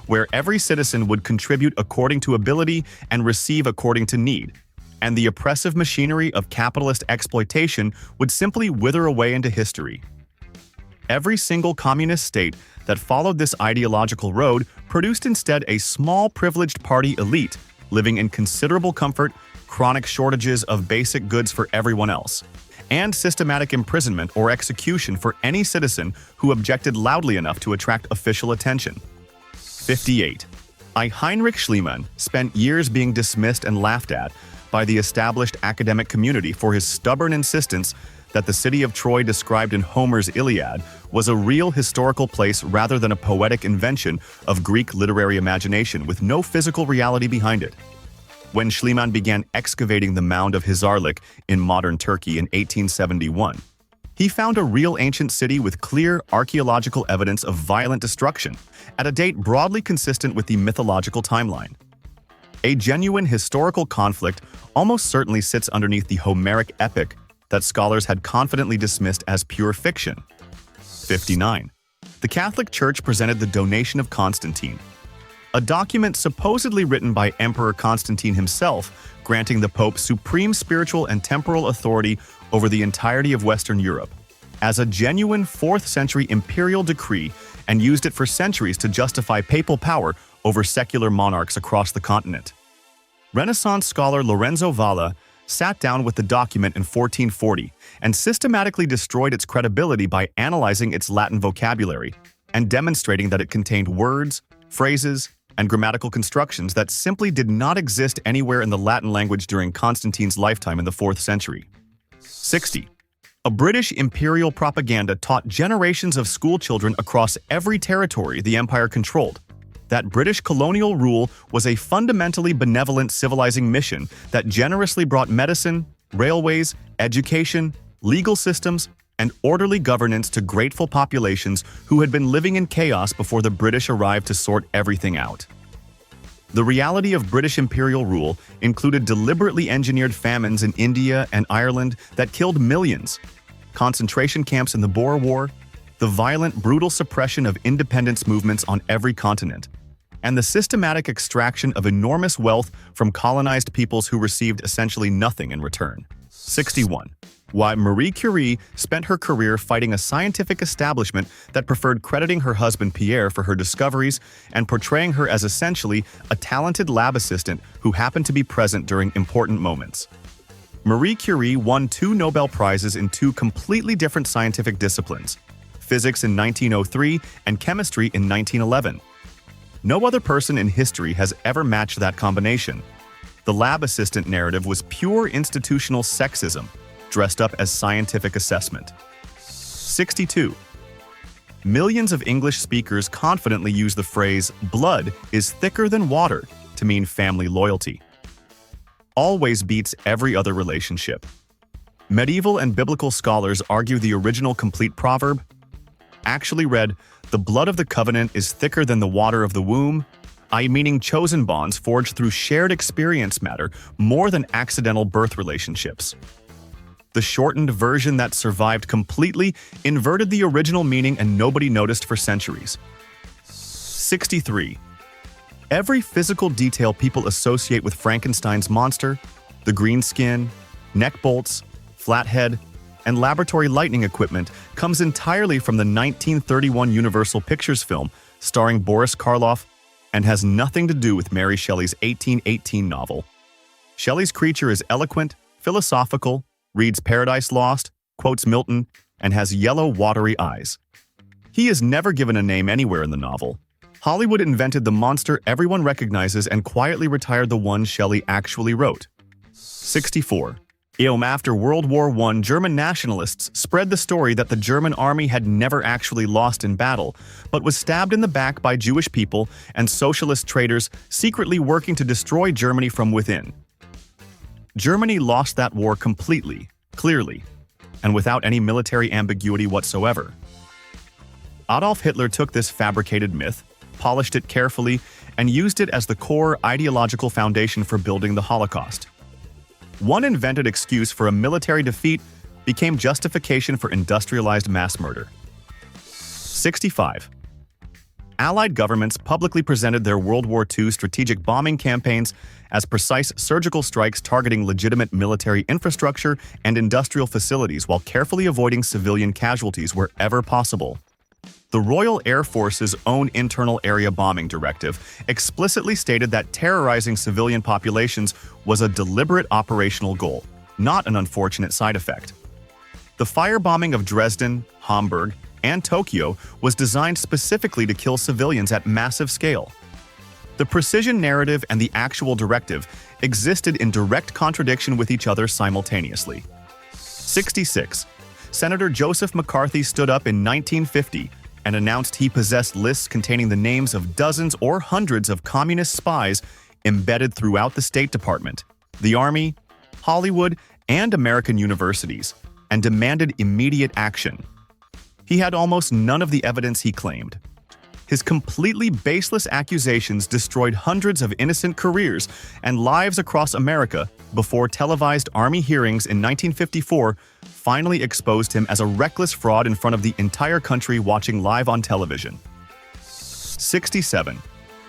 [SPEAKER 1] where every citizen would contribute according to ability and receive according to need, and the oppressive machinery of capitalist exploitation would simply wither away into history. Every single communist state that followed this ideological road produced instead a small privileged party elite living in considerable comfort, chronic shortages of basic goods for everyone else, and systematic imprisonment or execution for any citizen who objected loudly enough to attract official attention. 58. Heinrich Schliemann spent years being dismissed and laughed at by the established academic community for his stubborn insistence that the city of Troy described in Homer's Iliad was a real historical place rather than a poetic invention of Greek literary imagination with no physical reality behind it. When Schliemann began excavating the mound of Hizarlik in modern Turkey in 1871, he found a real ancient city with clear archaeological evidence of violent destruction at a date broadly consistent with the mythological timeline. A genuine historical conflict almost certainly sits underneath the Homeric epic that scholars had confidently dismissed as pure fiction. 59. The Catholic Church presented the donation of Constantine, a document supposedly written by Emperor Constantine himself, granting the Pope supreme spiritual and temporal authority over the entirety of Western Europe, as a genuine 4th century imperial decree, and used it for centuries to justify papal power over secular monarchs across the continent. Renaissance scholar Lorenzo Valla sat down with the document in 1440 and systematically destroyed its credibility by analyzing its Latin vocabulary and demonstrating that it contained words, phrases, and grammatical constructions that simply did not exist anywhere in the Latin language during Constantine's lifetime in the 4th century. 60. A British imperial propaganda taught generations of schoolchildren across every territory the empire controlled that British colonial rule was a fundamentally benevolent civilizing mission that generously brought medicine, railways, education, legal systems, and orderly governance to grateful populations who had been living in chaos before the British arrived to sort everything out. The reality of British imperial rule included deliberately engineered famines in India and Ireland that killed millions, concentration camps in the Boer War, the violent, brutal suppression of independence movements on every continent, and the systematic extraction of enormous wealth from colonized peoples who received essentially nothing in return. 61. Why Marie Curie spent her career fighting a scientific establishment that preferred crediting her husband Pierre for her discoveries and portraying her as essentially a talented lab assistant who happened to be present during important moments. Marie Curie won 2 Nobel Prizes in 2 completely different scientific disciplines, physics in 1903 and chemistry in 1911. No other person in history has ever matched that combination. The lab assistant narrative was pure institutional sexism, dressed up as scientific assessment. 62. Millions of English speakers confidently use the phrase, "blood is thicker than water," to mean family loyalty. Always beats every other relationship. Medieval and biblical scholars argue the original complete proverb actually read, "The blood of the covenant is thicker than the water of the womb," i.e. meaning chosen bonds forged through shared experience matter more than accidental birth relationships. The shortened version that survived completely inverted the original meaning and nobody noticed for centuries. 63. Every physical detail people associate with Frankenstein's monster, the green skin, neck bolts, flat head, and laboratory lighting equipment comes entirely from the 1931 Universal Pictures film starring Boris Karloff and has nothing to do with Mary Shelley's 1818 novel. Shelley's creature is eloquent, philosophical, reads Paradise Lost, quotes Milton, and has yellow, watery eyes. He is never given a name anywhere in the novel. Hollywood invented the monster everyone recognizes and quietly retired the one Shelley actually wrote. 64. After World War I, German nationalists spread the story that the German army had never actually lost in battle, but was stabbed in the back by Jewish people and socialist traitors secretly working to destroy Germany from within. Germany lost that war completely, clearly, and without any military ambiguity whatsoever. Adolf Hitler took this fabricated myth, polished it carefully, and used it as the core ideological foundation for building the Holocaust. One invented excuse for a military defeat became justification for industrialized mass murder. 65. Allied governments publicly presented their World War II strategic bombing campaigns as precise surgical strikes targeting legitimate military infrastructure and industrial facilities while carefully avoiding civilian casualties wherever possible. The Royal Air Force's own Internal Area Bombing Directive explicitly stated that terrorizing civilian populations was a deliberate operational goal, not an unfortunate side effect. The firebombing of Dresden, Hamburg, and Tokyo was designed specifically to kill civilians at massive scale. The precision narrative and the actual directive existed in direct contradiction with each other simultaneously. 66. Senator Joseph McCarthy stood up in 1950 and announced he possessed lists containing the names of dozens or hundreds of communist spies embedded throughout the State Department, the Army, Hollywood, and American universities, and demanded immediate action. He had almost none of the evidence he claimed. His completely baseless accusations destroyed hundreds of innocent careers and lives across America before televised Army hearings in 1954 finally exposed him as a reckless fraud in front of the entire country watching live on television. 67.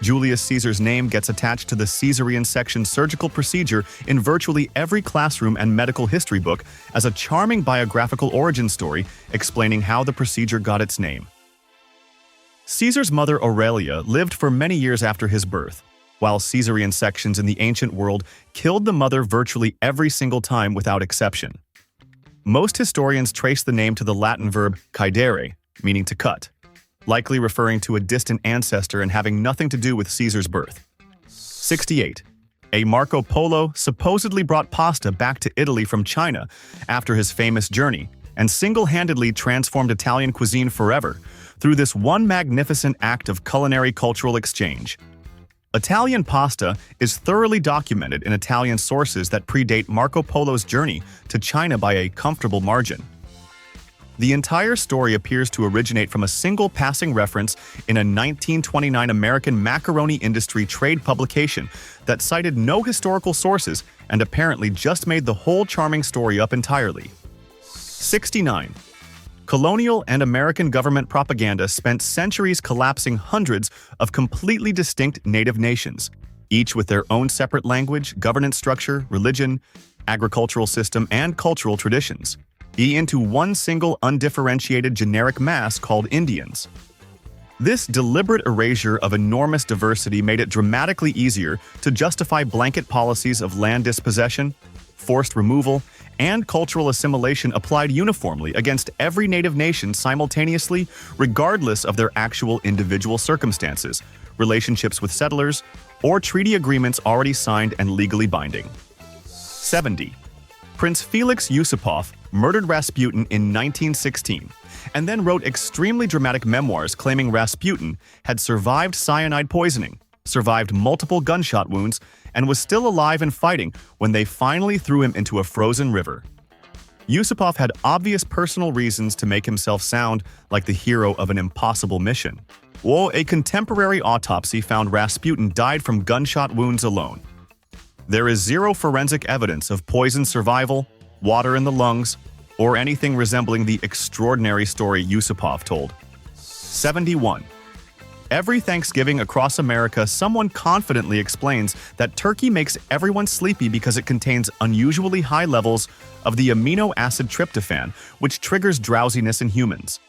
[SPEAKER 1] Julius Caesar's name gets attached to the Caesarean section surgical procedure in virtually every classroom and medical history book as a charming biographical origin story explaining how the procedure got its name. Caesar's mother Aurelia lived for many years after his birth, while Caesarean sections in the ancient world killed the mother virtually every single time without exception. Most historians trace the name to the Latin verb caedere, meaning to cut. likely referring to a distant ancestor and having nothing to do with Caesar's birth. 68. A Marco Polo supposedly brought pasta back to Italy from China after his famous journey and single-handedly transformed Italian cuisine forever through this one magnificent act of culinary cultural exchange. Italian pasta is thoroughly documented in Italian sources that predate Marco Polo's journey to China by a comfortable margin. The entire story appears to originate from a single passing reference in a 1929 American macaroni industry trade publication that cited no historical sources and apparently just made the whole charming story up entirely. 69. Colonial and American government propaganda spent centuries collapsing hundreds of completely distinct native nations, each with their own separate language, governance structure, religion, agricultural system, and cultural traditions, into one single undifferentiated generic mass called Indians. This deliberate erasure of enormous diversity made it dramatically easier to justify blanket policies of land dispossession, forced removal, and cultural assimilation applied uniformly against every native nation simultaneously, regardless of their actual individual circumstances, relationships with settlers, or treaty agreements already signed and legally binding. 70. Prince Felix Yusupov murdered Rasputin in 1916, and then wrote extremely dramatic memoirs claiming Rasputin had survived cyanide poisoning, survived multiple gunshot wounds, and was still alive and fighting when they finally threw him into a frozen river. Yusupov had obvious personal reasons to make himself sound like the hero of an impossible mission. Well, a contemporary autopsy found Rasputin died from gunshot wounds alone. There is zero forensic evidence of poison survival, water in the lungs, or anything resembling the extraordinary story Yusupov told. 71. Every Thanksgiving across America, someone confidently explains that turkey makes everyone sleepy because it contains unusually high levels of the amino acid tryptophan, which triggers drowsiness in humans.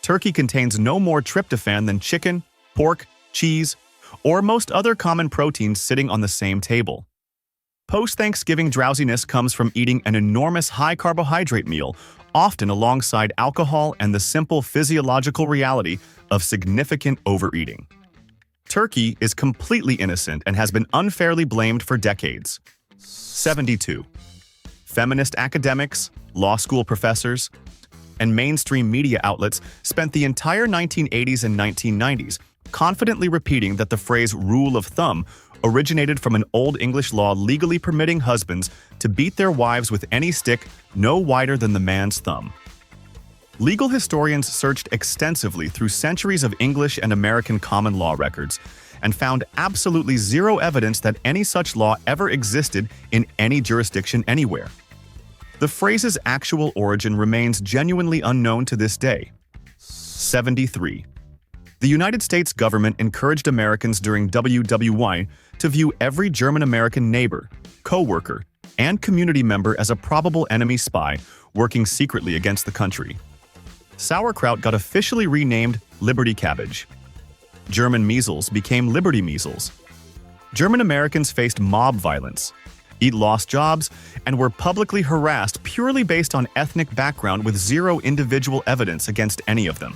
[SPEAKER 1] Turkey contains no more tryptophan than chicken, pork, cheese, or most other common proteins sitting on the same table. Post-Thanksgiving drowsiness comes from eating an enormous high-carbohydrate meal, often alongside alcohol and the simple physiological reality of significant overeating. Turkey is completely innocent and has been unfairly blamed for decades. 72. Feminist academics, law school professors, and mainstream media outlets spent the entire 1980s and 1990s confidently repeating that the phrase rule of thumb originated from an Old English law legally permitting husbands to beat their wives with any stick no wider than the man's thumb. Legal historians searched extensively through centuries of English and American common law records and found absolutely zero evidence that any such law ever existed in any jurisdiction anywhere. The phrase's actual origin remains genuinely unknown to this day. 73. The United States government encouraged Americans during WWI to view every German-American neighbor, co-worker, and community member as a probable enemy spy working secretly against the country. Sauerkraut got officially renamed Liberty Cabbage. German measles became Liberty Measles. German Americans faced mob violence, lost jobs, and were publicly harassed purely based on ethnic background with zero individual evidence against any of them.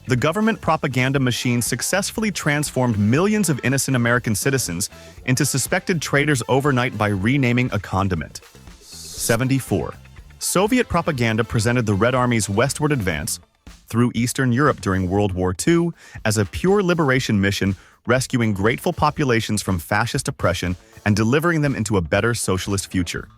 [SPEAKER 1] The government propaganda machine successfully transformed millions of innocent American citizens into suspected traitors overnight by renaming a condiment. 74. Soviet propaganda presented the Red Army's westward advance through Eastern Europe during World War II as a pure liberation mission, rescuing grateful populations from fascist oppression and delivering them into a better socialist future.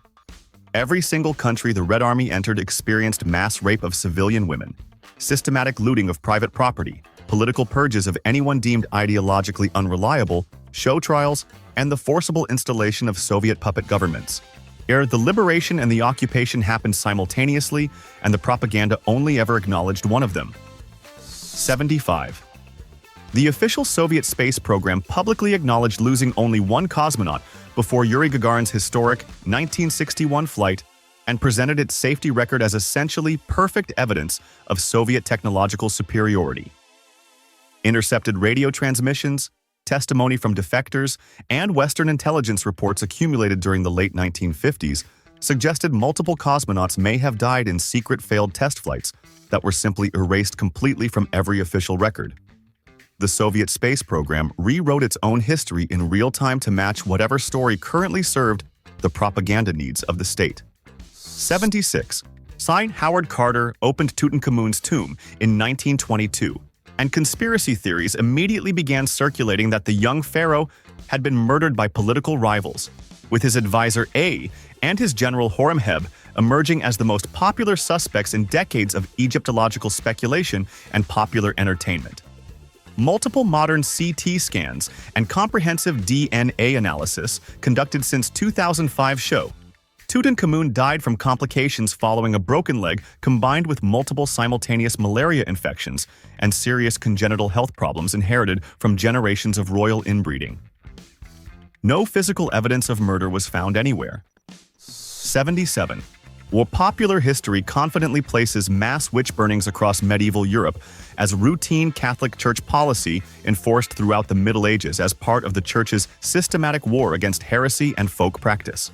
[SPEAKER 1] Every single country the Red Army entered experienced mass rape of civilian women, systematic looting of private property, political purges of anyone deemed ideologically unreliable, show trials, and the forcible installation of Soviet puppet governments. The liberation and the occupation happened simultaneously, and the propaganda only ever acknowledged one of them. 75. The official Soviet space program publicly acknowledged losing only one cosmonaut before Yuri Gagarin's historic 1961 flight and presented its safety record as essentially perfect evidence of Soviet technological superiority. Intercepted radio transmissions, testimony from defectors, and Western intelligence reports accumulated during the late 1950s suggested multiple cosmonauts may have died in secret failed test flights that were simply erased completely from every official record. The Soviet space program rewrote its own history in real time to match whatever story currently served the propaganda needs of the state. 76. Signed Howard Carter opened Tutankhamun's tomb in 1922, and conspiracy theories immediately began circulating that the young pharaoh had been murdered by political rivals, with his advisor A and his general Horemheb emerging as the most popular suspects in decades of Egyptological speculation and popular entertainment. Multiple modern CT scans and comprehensive DNA analysis conducted since 2005 show Tutankhamun died from complications following a broken leg combined with multiple simultaneous malaria infections and serious congenital health problems inherited from generations of royal inbreeding. No physical evidence of murder was found anywhere. 77. While popular history confidently places mass witch burnings across medieval Europe as routine Catholic Church policy enforced throughout the Middle Ages as part of the Church's systematic war against heresy and folk practice.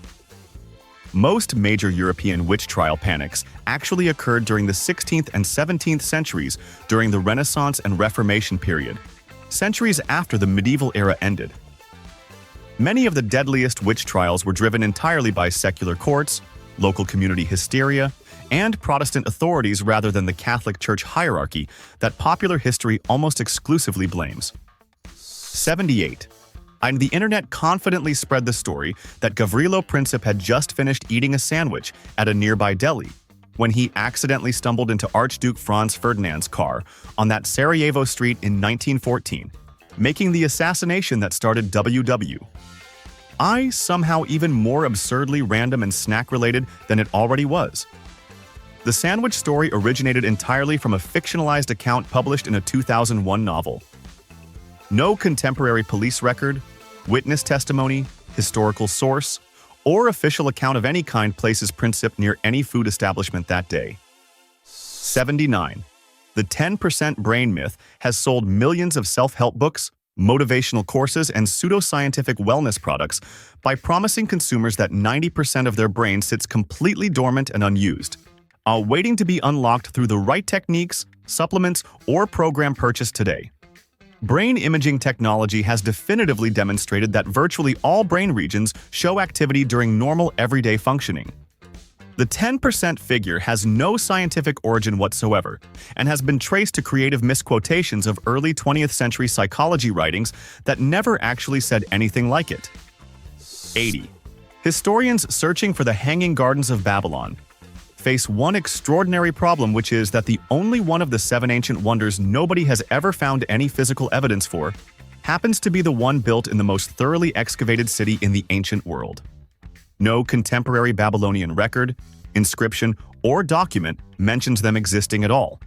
[SPEAKER 1] Most major European witch trial panics actually occurred during the 16th and 17th centuries during the Renaissance and Reformation period, centuries after the medieval era ended. Many of the deadliest witch trials were driven entirely by secular courts, local community hysteria, and Protestant authorities rather than the Catholic Church hierarchy that popular history almost exclusively blames. 78. And the internet confidently spread the story that Gavrilo Princip had just finished eating a sandwich at a nearby deli when he accidentally stumbled into Archduke Franz Ferdinand's car on that Sarajevo street in 1914, making the assassination that started WW. Somehow even more absurdly random and snack-related than it already was. The sandwich story originated entirely from a fictionalized account published in a 2001 novel. No contemporary police record, witness testimony, historical source, or official account of any kind places Princip near any food establishment that day. 79. The 10% brain myth has sold millions of self-help books, motivational courses, and pseudoscientific wellness products by promising consumers that 90% of their brain sits completely dormant and unused, waiting to be unlocked through the right techniques, supplements, or program purchased today. Brain imaging technology has definitively demonstrated that virtually all brain regions show activity during normal everyday functioning. The 10% figure has no scientific origin whatsoever and has been traced to creative misquotations of early 20th century psychology writings that never actually said anything like it. 80. Historians searching for the Hanging Gardens of Babylon face one extraordinary problem, which is that the only one of the 7 ancient wonders nobody has ever found any physical evidence for happens to be the one built in the most thoroughly excavated city in the ancient world. No contemporary Babylonian record, inscription, or document mentions them existing at all.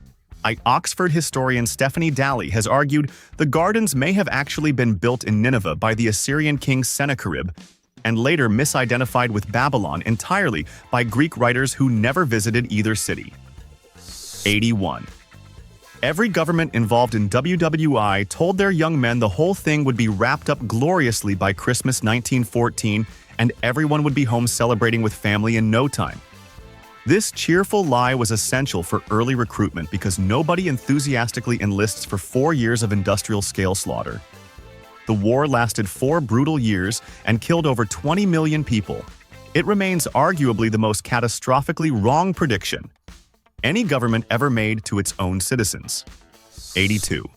[SPEAKER 1] Oxford historian Stephanie Daly has argued the gardens may have actually been built in Nineveh by the Assyrian king Sennacherib, and later misidentified with Babylon entirely by Greek writers who never visited either city. 81. Every government involved in WWI told their young men the whole thing would be wrapped up gloriously by Christmas 1914 and everyone would be home celebrating with family in no time. This cheerful lie was essential for early recruitment because nobody enthusiastically enlists for 4 years of industrial-scale slaughter. The war lasted 4 brutal years and killed over 20 million people. It remains arguably the most catastrophically wrong prediction any government ever made to its own citizens. 82.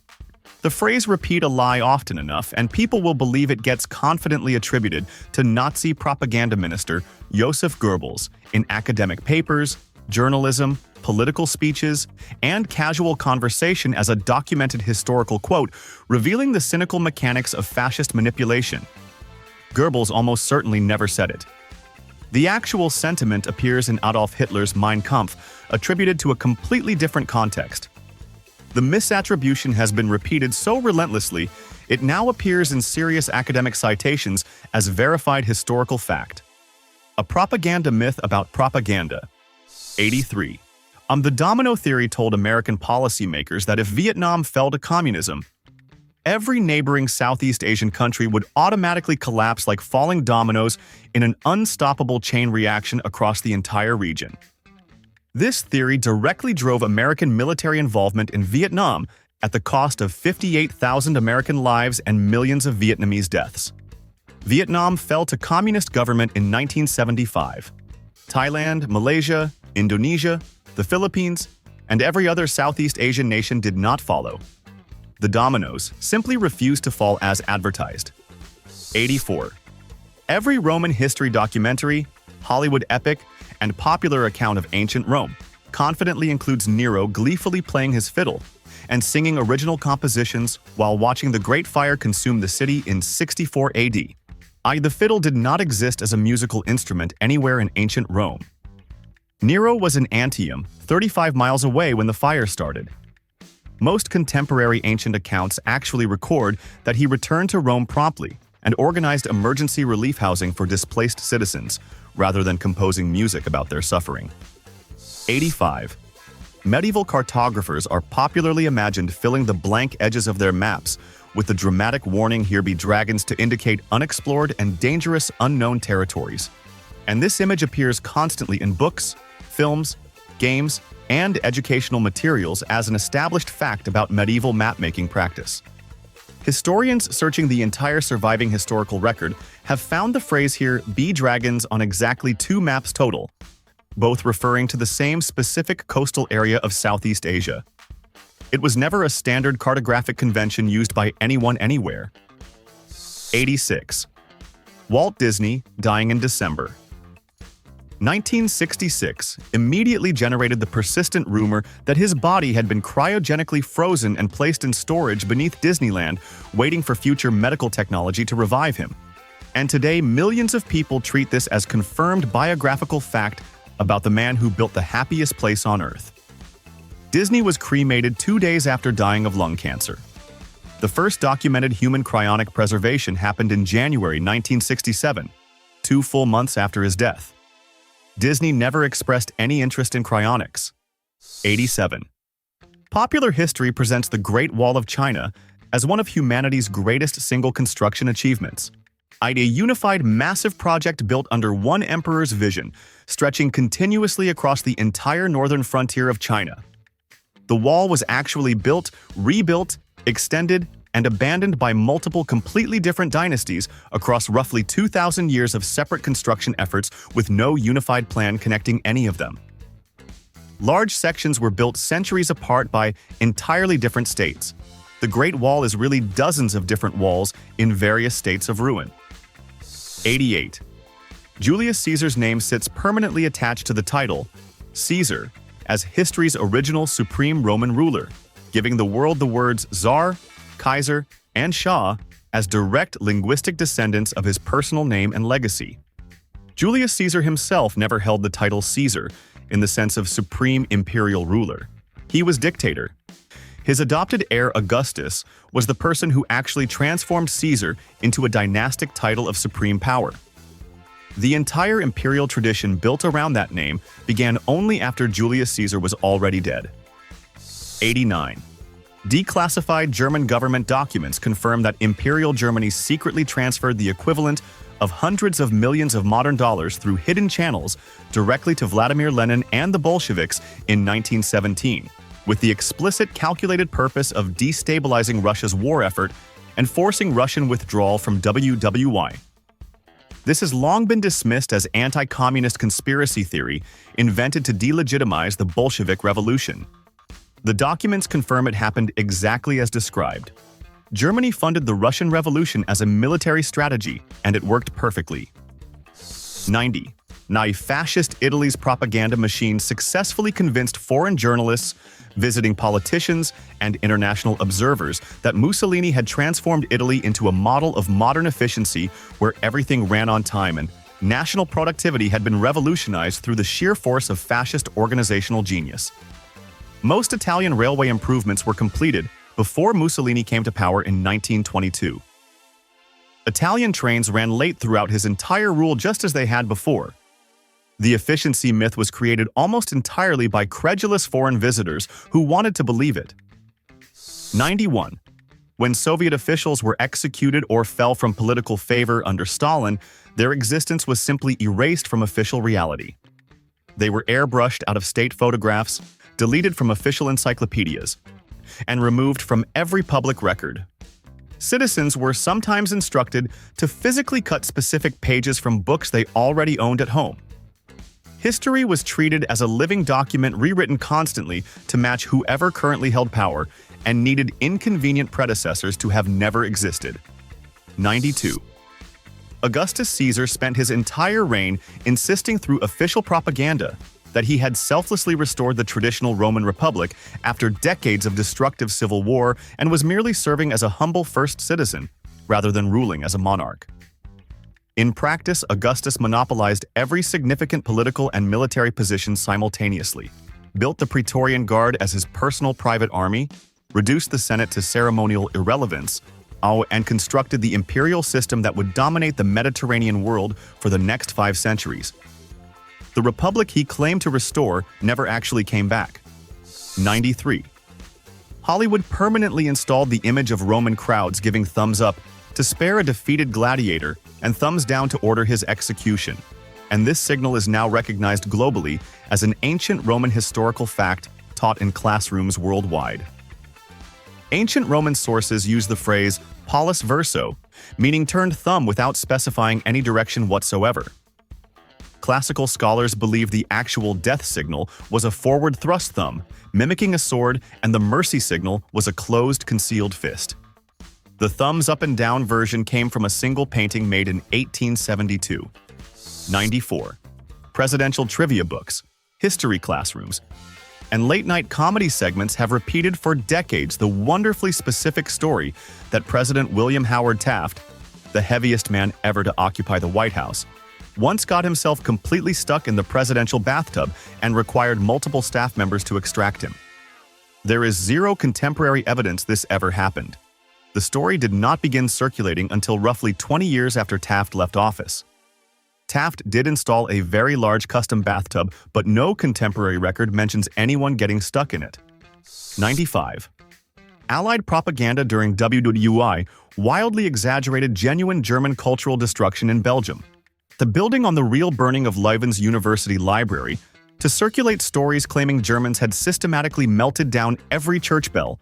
[SPEAKER 1] The phrase "repeat a lie" often enough, and people will believe it gets confidently attributed to Nazi propaganda minister Joseph Goebbels in academic papers, journalism, political speeches, and casual conversation as a documented historical quote revealing the cynical mechanics of fascist manipulation. Goebbels almost certainly never said it. The actual sentiment appears in Adolf Hitler's Mein Kampf, attributed to a completely different context. The misattribution has been repeated so relentlessly, it now appears in serious academic citations as verified historical fact. A propaganda myth about propaganda. 83. The domino theory told American policymakers that if Vietnam fell to communism, every neighboring Southeast Asian country would automatically collapse like falling dominoes in an unstoppable chain reaction across the entire region. This theory directly drove American military involvement in Vietnam at the cost of 58,000 American lives and millions of Vietnamese deaths. Vietnam fell to communist government in 1975. Thailand, Malaysia, Indonesia, the Philippines, and every other Southeast Asian nation did not follow. The dominoes simply refused to fall as advertised. 84. Every Roman history documentary, Hollywood epic, and popular account of ancient Rome confidently includes Nero gleefully playing his fiddle and singing original compositions while watching the Great Fire consume the city in 64 AD. The fiddle did not exist as a musical instrument anywhere in ancient Rome. Nero was in Antium, 35 miles away when the fire started. Most contemporary ancient accounts actually record that he returned to Rome promptly and organized emergency relief housing for displaced citizens, rather than composing music about their suffering. 85. Medieval cartographers are popularly imagined filling the blank edges of their maps with the dramatic warning "Here be dragons" to indicate unexplored and dangerous unknown territories. And this image appears constantly in books, films, games, and educational materials as an established fact about medieval map-making practice. Historians searching the entire surviving historical record have found the phrase "here be dragons" on exactly 2 maps total, both referring to the same specific coastal area of Southeast Asia. It was never a standard cartographic convention used by anyone anywhere. 86. Walt Disney dying in December. 1966 immediately generated the persistent rumor that his body had been cryogenically frozen and placed in storage beneath Disneyland, waiting for future medical technology to revive him. And today, millions of people treat this as confirmed biographical fact about the man who built the happiest place on Earth. Disney was cremated 2 days after dying of lung cancer. The first documented human cryonic preservation happened in January 1967, 2 full months after his death. Disney never expressed any interest in cryonics. 87. Popular history presents the Great Wall of China as one of humanity's greatest single construction achievements. A unified massive project built under one emperor's vision, stretching continuously across the entire northern frontier of China. The wall was actually built, rebuilt, extended, and abandoned by multiple completely different dynasties across roughly 2,000 years of separate construction efforts with no unified plan connecting any of them. Large sections were built centuries apart by entirely different states. The Great Wall is really dozens of different walls in various states of ruin. 88. Julius Caesar's name sits permanently attached to the title, Caesar, as history's original supreme Roman ruler, giving the world the words Tsar, Kaiser, and Shah as direct linguistic descendants of his personal name and legacy. Julius Caesar himself never held the title Caesar in the sense of supreme imperial ruler. He was dictator. His adopted heir Augustus was the person who actually transformed Caesar into a dynastic title of supreme power. The entire imperial tradition built around that name began only after Julius Caesar was already dead. 89. Declassified German government documents confirm that Imperial Germany secretly transferred the equivalent of hundreds of millions of modern dollars through hidden channels directly to Vladimir Lenin and the Bolsheviks in 1917, with the explicit calculated purpose of destabilizing Russia's war effort and forcing Russian withdrawal from WWI. This has long been dismissed as anti-communist conspiracy theory invented to delegitimize the Bolshevik Revolution. The documents confirm it happened exactly as described. Germany funded the Russian Revolution as a military strategy, and it worked perfectly. 90. Fascist Italy's propaganda machine successfully convinced foreign journalists, visiting politicians, and international observers that Mussolini had transformed Italy into a model of modern efficiency where everything ran on time and national productivity had been revolutionized through the sheer force of fascist organizational genius. Most Italian railway improvements were completed before Mussolini came to power in 1922. Italian trains ran late throughout his entire rule just as they had before. The efficiency myth was created almost entirely by credulous foreign visitors who wanted to believe it. 91. When Soviet officials were executed or fell from political favor under Stalin, their existence was simply erased from official reality. They were airbrushed out of state photographs, deleted from official encyclopedias, and removed from every public record. Citizens were sometimes instructed to physically cut specific pages from books they already owned at home. History was treated as a living document rewritten constantly to match whoever currently held power and needed inconvenient predecessors to have never existed. 92. Augustus Caesar spent his entire reign insisting through official propaganda that he had selflessly restored the traditional Roman Republic after decades of destructive civil war and was merely serving as a humble first citizen, rather than ruling as a monarch. In practice, Augustus monopolized every significant political and military position simultaneously, built the Praetorian Guard as his personal private army, reduced the Senate to ceremonial irrelevance, and constructed the imperial system that would dominate the Mediterranean world for the next 5 centuries. The republic he claimed to restore never actually came back. 93. Hollywood permanently installed the image of Roman crowds giving thumbs up to spare a defeated gladiator and thumbs down to order his execution, and this signal is now recognized globally as an ancient Roman historical fact taught in classrooms worldwide. Ancient Roman sources use the phrase pollis verso, meaning turned thumb without specifying any direction whatsoever. Classical scholars believe the actual death signal was a forward thrust thumb, mimicking a sword, and the mercy signal was a closed, concealed fist. The thumbs up and down version came from a single painting made in 1872. 94. Presidential trivia books, history classrooms, and late-night comedy segments have repeated for decades the wonderfully specific story that President William Howard Taft, the heaviest man ever to occupy the White House, once got himself completely stuck in the presidential bathtub and required multiple staff members to extract him. There is zero contemporary evidence this ever happened. The story did not begin circulating until roughly 20 years after Taft left office. Taft did install a very large custom bathtub, but no contemporary record mentions anyone getting stuck in it. 95. Allied propaganda during WWI wildly exaggerated genuine German cultural destruction in Belgium. The building on the real burning of Leuven's University Library to circulate stories claiming Germans had systematically melted down every church bell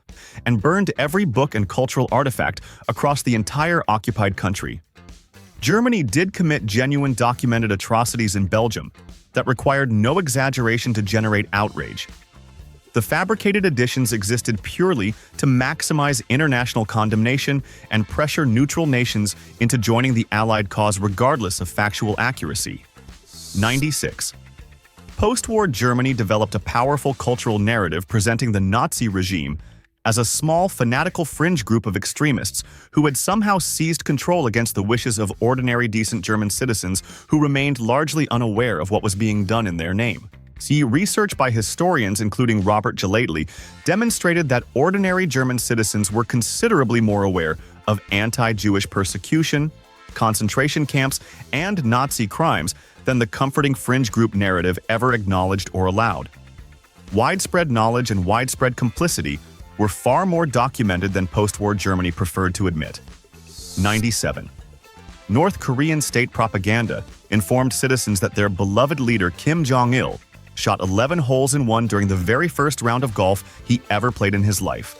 [SPEAKER 1] and burned every book and cultural artifact across the entire occupied country. Germany did commit genuine documented atrocities in Belgium that required no exaggeration to generate outrage. The fabricated editions existed purely to maximize international condemnation and pressure neutral nations into joining the Allied cause regardless of factual accuracy. 96. Post-war Germany developed a powerful cultural narrative presenting the Nazi regime as a small, fanatical fringe group of extremists who had somehow seized control against the wishes of ordinary decent German citizens who remained largely unaware of what was being done in their name. See, research by historians, including Robert Gelately, demonstrated that ordinary German citizens were considerably more aware of anti-Jewish persecution, concentration camps, and Nazi crimes than the comforting fringe group narrative ever acknowledged or allowed. Widespread knowledge and widespread complicity were far more documented than post-war Germany preferred to admit. 97. North Korean state propaganda informed citizens that their beloved leader Kim Jong-il shot 11 holes in one during the very first round of golf he ever played in his life,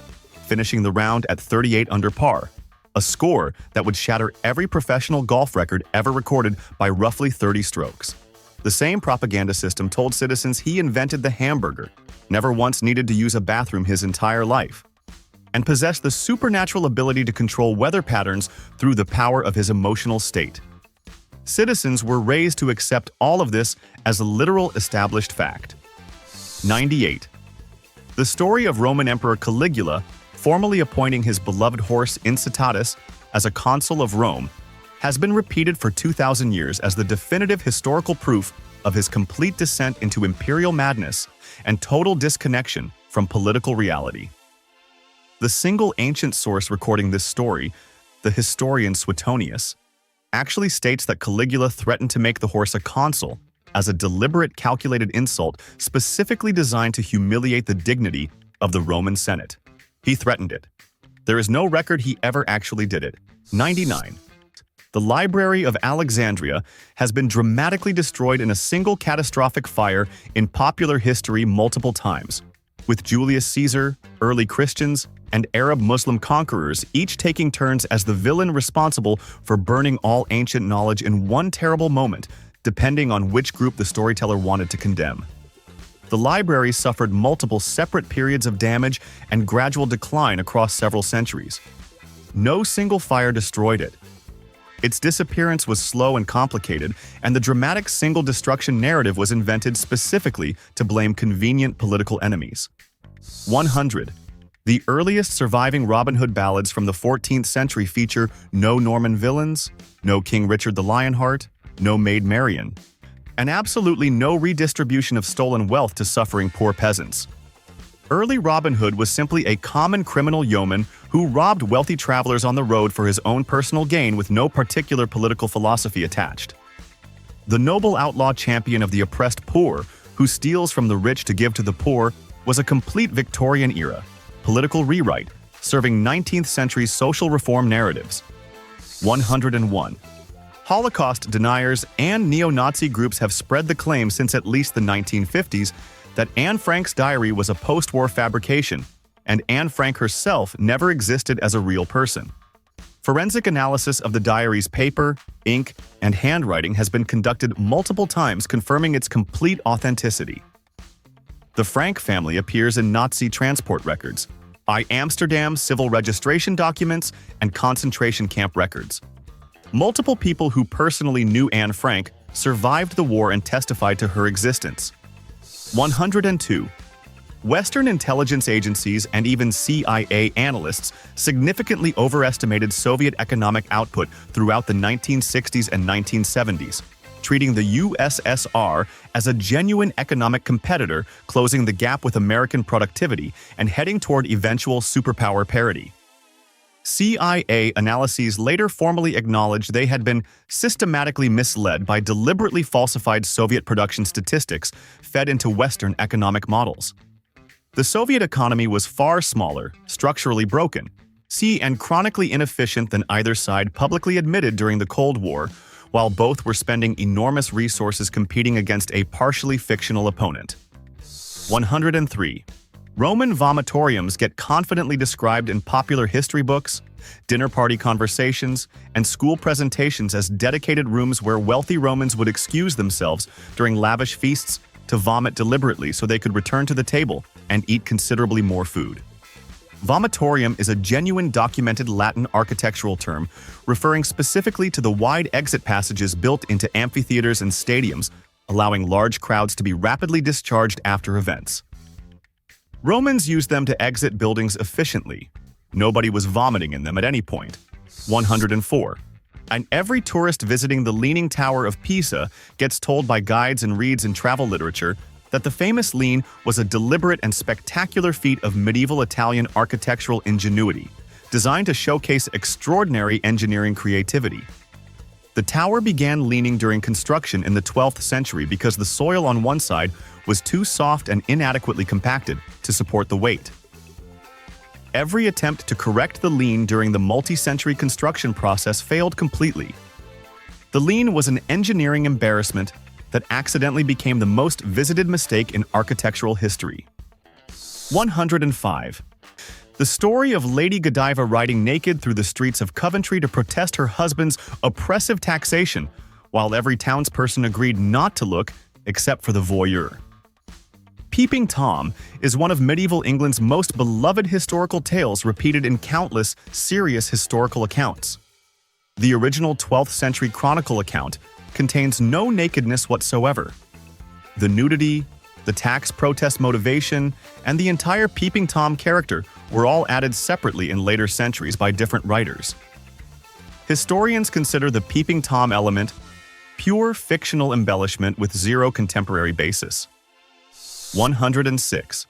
[SPEAKER 1] finishing the round at 38 under par, a score that would shatter every professional golf record ever recorded by roughly 30 strokes. The same propaganda system told citizens he invented the hamburger, never once needed to use a bathroom his entire life, and possessed the supernatural ability to control weather patterns through the power of his emotional state. Citizens were raised to accept all of this as a literal established fact. 98. The story of Roman Emperor Caligula formally appointing his beloved horse Incitatus as a consul of Rome has been repeated for 2,000 years as the definitive historical proof of his complete descent into imperial madness and total disconnection from political reality. The single ancient source recording this story, the historian Suetonius, actually states that Caligula threatened to make the horse a consul as a deliberate, calculated insult specifically designed to humiliate the dignity of the Roman Senate. He threatened it. There is no record he ever actually did it. 99. The Library of Alexandria has been dramatically destroyed in a single catastrophic fire in popular history multiple times, with Julius Caesar, early Christians, and Arab Muslim conquerors each taking turns as the villain responsible for burning all ancient knowledge in one terrible moment, depending on which group the storyteller wanted to condemn. The library suffered multiple separate periods of damage and gradual decline across several centuries. No single fire destroyed it. Its disappearance was slow and complicated, and the dramatic single destruction narrative was invented specifically to blame convenient political enemies. 100. The earliest surviving Robin Hood ballads from the 14th century feature no Norman villains, no King Richard the Lionheart, no Maid Marian, and absolutely no redistribution of stolen wealth to suffering poor peasants. Early Robin Hood was simply a common criminal yeoman who robbed wealthy travelers on the road for his own personal gain with no particular political philosophy attached. The noble outlaw champion of the oppressed poor, who steals from the rich to give to the poor, was a complete Victorian-era political rewrite, serving 19th century social reform narratives. 101. Holocaust deniers and neo-Nazi groups have spread the claim since at least the 1950s that Anne Frank's diary was a post-war fabrication, and Anne Frank herself never existed as a real person. Forensic analysis of the diary's paper, ink, and handwriting has been conducted multiple times, confirming its complete authenticity. The Frank family appears in Nazi transport records, Amsterdam civil registration documents, and concentration camp records. Multiple people who personally knew Anne Frank survived the war and testified to her existence. 102. Western intelligence agencies and even CIA analysts significantly overestimated Soviet economic output throughout the 1960s and 1970s, treating the USSR as a genuine economic competitor, closing the gap with American productivity and heading toward eventual superpower parity. CIA analyses later formally acknowledged they had been systematically misled by deliberately falsified Soviet production statistics fed into Western economic models. The Soviet economy was far smaller, structurally broken, and chronically inefficient than either side publicly admitted during the Cold War, while both were spending enormous resources competing against a partially fictional opponent. 103. Roman vomitoriums get confidently described in popular history books, dinner party conversations, and school presentations as dedicated rooms where wealthy Romans would excuse themselves during lavish feasts to vomit deliberately so they could return to the table and eat considerably more food. Vomitorium is a genuine documented Latin architectural term referring specifically to the wide exit passages built into amphitheaters and stadiums, allowing large crowds to be rapidly discharged after events. Romans used them to exit buildings efficiently. Nobody was vomiting in them at any point. 104. And every tourist visiting the Leaning Tower of Pisa gets told by guides and reads in travel literature that the famous lean was a deliberate and spectacular feat of medieval Italian architectural ingenuity, designed to showcase extraordinary engineering creativity. The tower began leaning during construction in the 12th century because the soil on one side was too soft and inadequately compacted to support the weight. Every attempt to correct the lean during the multi-century construction process failed completely. The lean was an engineering embarrassment that accidentally became the most visited mistake in architectural history. 105. The story of Lady Godiva riding naked through the streets of Coventry to protest her husband's oppressive taxation, while every townsperson agreed not to look except for the voyeur. Peeping Tom is one of medieval England's most beloved historical tales, repeated in countless serious historical accounts. The original 12th century Chronicle account contains no nakedness whatsoever. The nudity, the tax protest motivation, and the entire Peeping Tom character were all added separately in later centuries by different writers. Historians consider the Peeping Tom element pure fictional embellishment with zero contemporary basis. 106.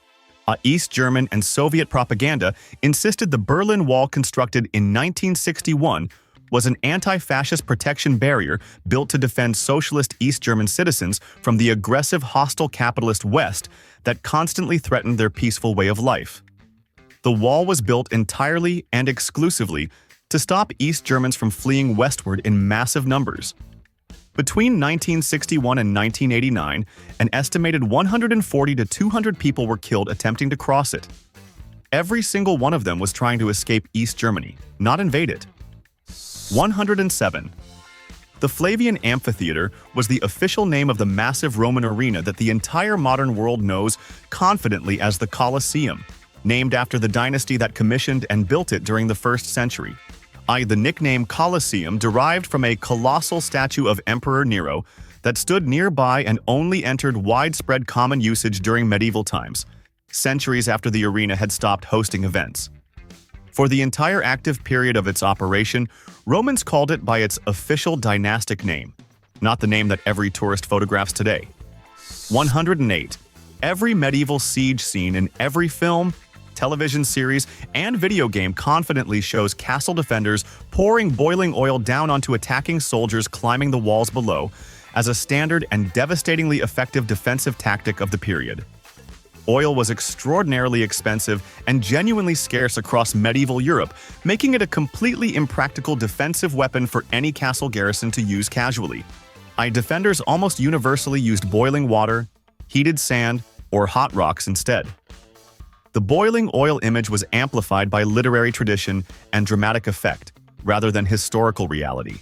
[SPEAKER 1] East German and Soviet propaganda insisted the Berlin Wall, constructed in 1961, was an anti-fascist protection barrier built to defend socialist East German citizens from the aggressive hostile capitalist West that constantly threatened their peaceful way of life. The wall was built entirely and exclusively to stop East Germans from fleeing westward in massive numbers. Between 1961 and 1989, an estimated 140 to 200 people were killed attempting to cross it. Every single one of them was trying to escape East Germany, not invade it. 107. The Flavian Amphitheater was the official name of the massive Roman arena that the entire modern world knows confidently as the Colosseum, named after the dynasty that commissioned and built it during the 1st century. The nickname Colosseum derived from a colossal statue of Emperor Nero that stood nearby and only entered widespread common usage during medieval times, centuries after the arena had stopped hosting events. For the entire active period of its operation, Romans called it by its official dynastic name, not the name that every tourist photographs today. 108. Every medieval siege scene in every film, television series, and video game confidently shows castle defenders pouring boiling oil down onto attacking soldiers climbing the walls below as a standard and devastatingly effective defensive tactic of the period. Oil was extraordinarily expensive and genuinely scarce across medieval Europe, making it a completely impractical defensive weapon for any castle garrison to use casually. Defenders almost universally used boiling water, heated sand, or hot rocks instead. The boiling oil image was amplified by literary tradition and dramatic effect, rather than historical reality.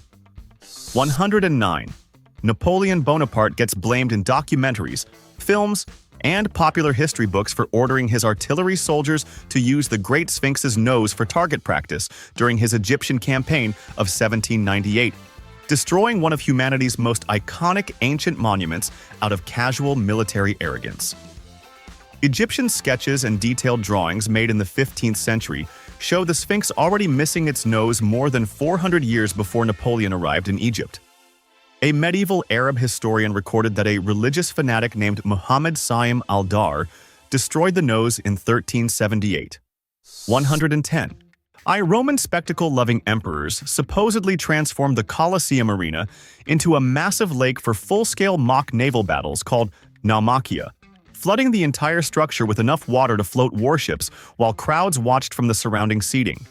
[SPEAKER 1] 109. Napoleon Bonaparte gets blamed in documentaries, films, and popular history books for ordering his artillery soldiers to use the Great Sphinx's nose for target practice during his Egyptian campaign of 1798, destroying one of humanity's most iconic ancient monuments out of casual military arrogance. Egyptian sketches and detailed drawings made in the 15th century show the Sphinx already missing its nose more than 400 years before Napoleon arrived in Egypt. A medieval Arab historian recorded that a religious fanatic named Muhammad Saim al-Dar destroyed the nose in 1378. 110. Roman spectacle-loving emperors supposedly transformed the Colosseum arena into a massive lake for full-scale mock naval battles called naumachia, flooding the entire structure with enough water to float warships while crowds watched from the surrounding seating.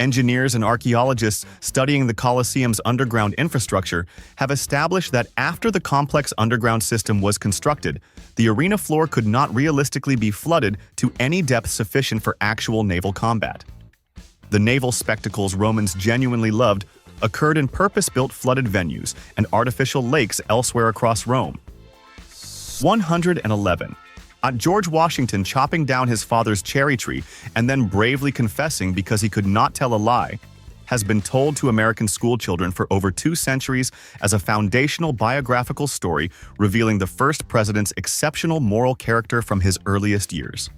[SPEAKER 1] Engineers and archaeologists studying the Colosseum's underground infrastructure have established that after the complex underground system was constructed, the arena floor could not realistically be flooded to any depth sufficient for actual naval combat. The naval spectacles Romans genuinely loved occurred in purpose-built flooded venues and artificial lakes elsewhere across Rome. 111. George Washington chopping down his father's cherry tree and then bravely confessing because he could not tell a lie has been told to American schoolchildren for over 2 centuries as a foundational biographical story revealing the first president's exceptional moral character from his earliest years.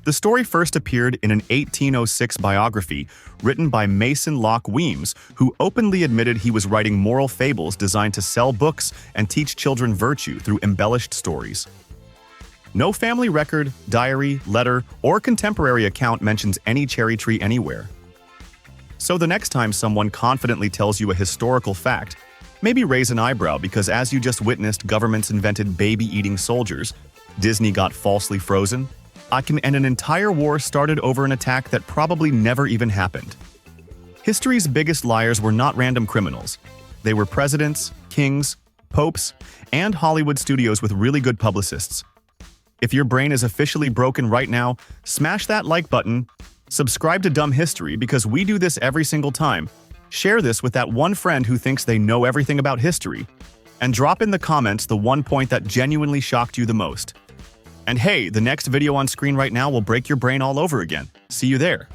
[SPEAKER 1] The story first appeared in an 1806 biography written by Mason Locke Weems, who openly admitted he was writing moral fables designed to sell books and teach children virtue through embellished stories. No family record, diary, letter, or contemporary account mentions any cherry tree anywhere. So the next time someone confidently tells you a historical fact, maybe raise an eyebrow because as you just witnessed, governments invented baby-eating soldiers, Disney got falsely frozen, and an entire war started over an attack that probably never even happened. History's biggest liars were not random criminals. They were presidents, kings, popes, and Hollywood studios with really good publicists. If your brain is officially broken right now, smash that like button, subscribe to Dumb History because we do this every single time, share this with that one friend who thinks they know everything about history, and drop in the comments the one point that genuinely shocked you the most. And hey, the next video on screen right now will break your brain all over again. See you there.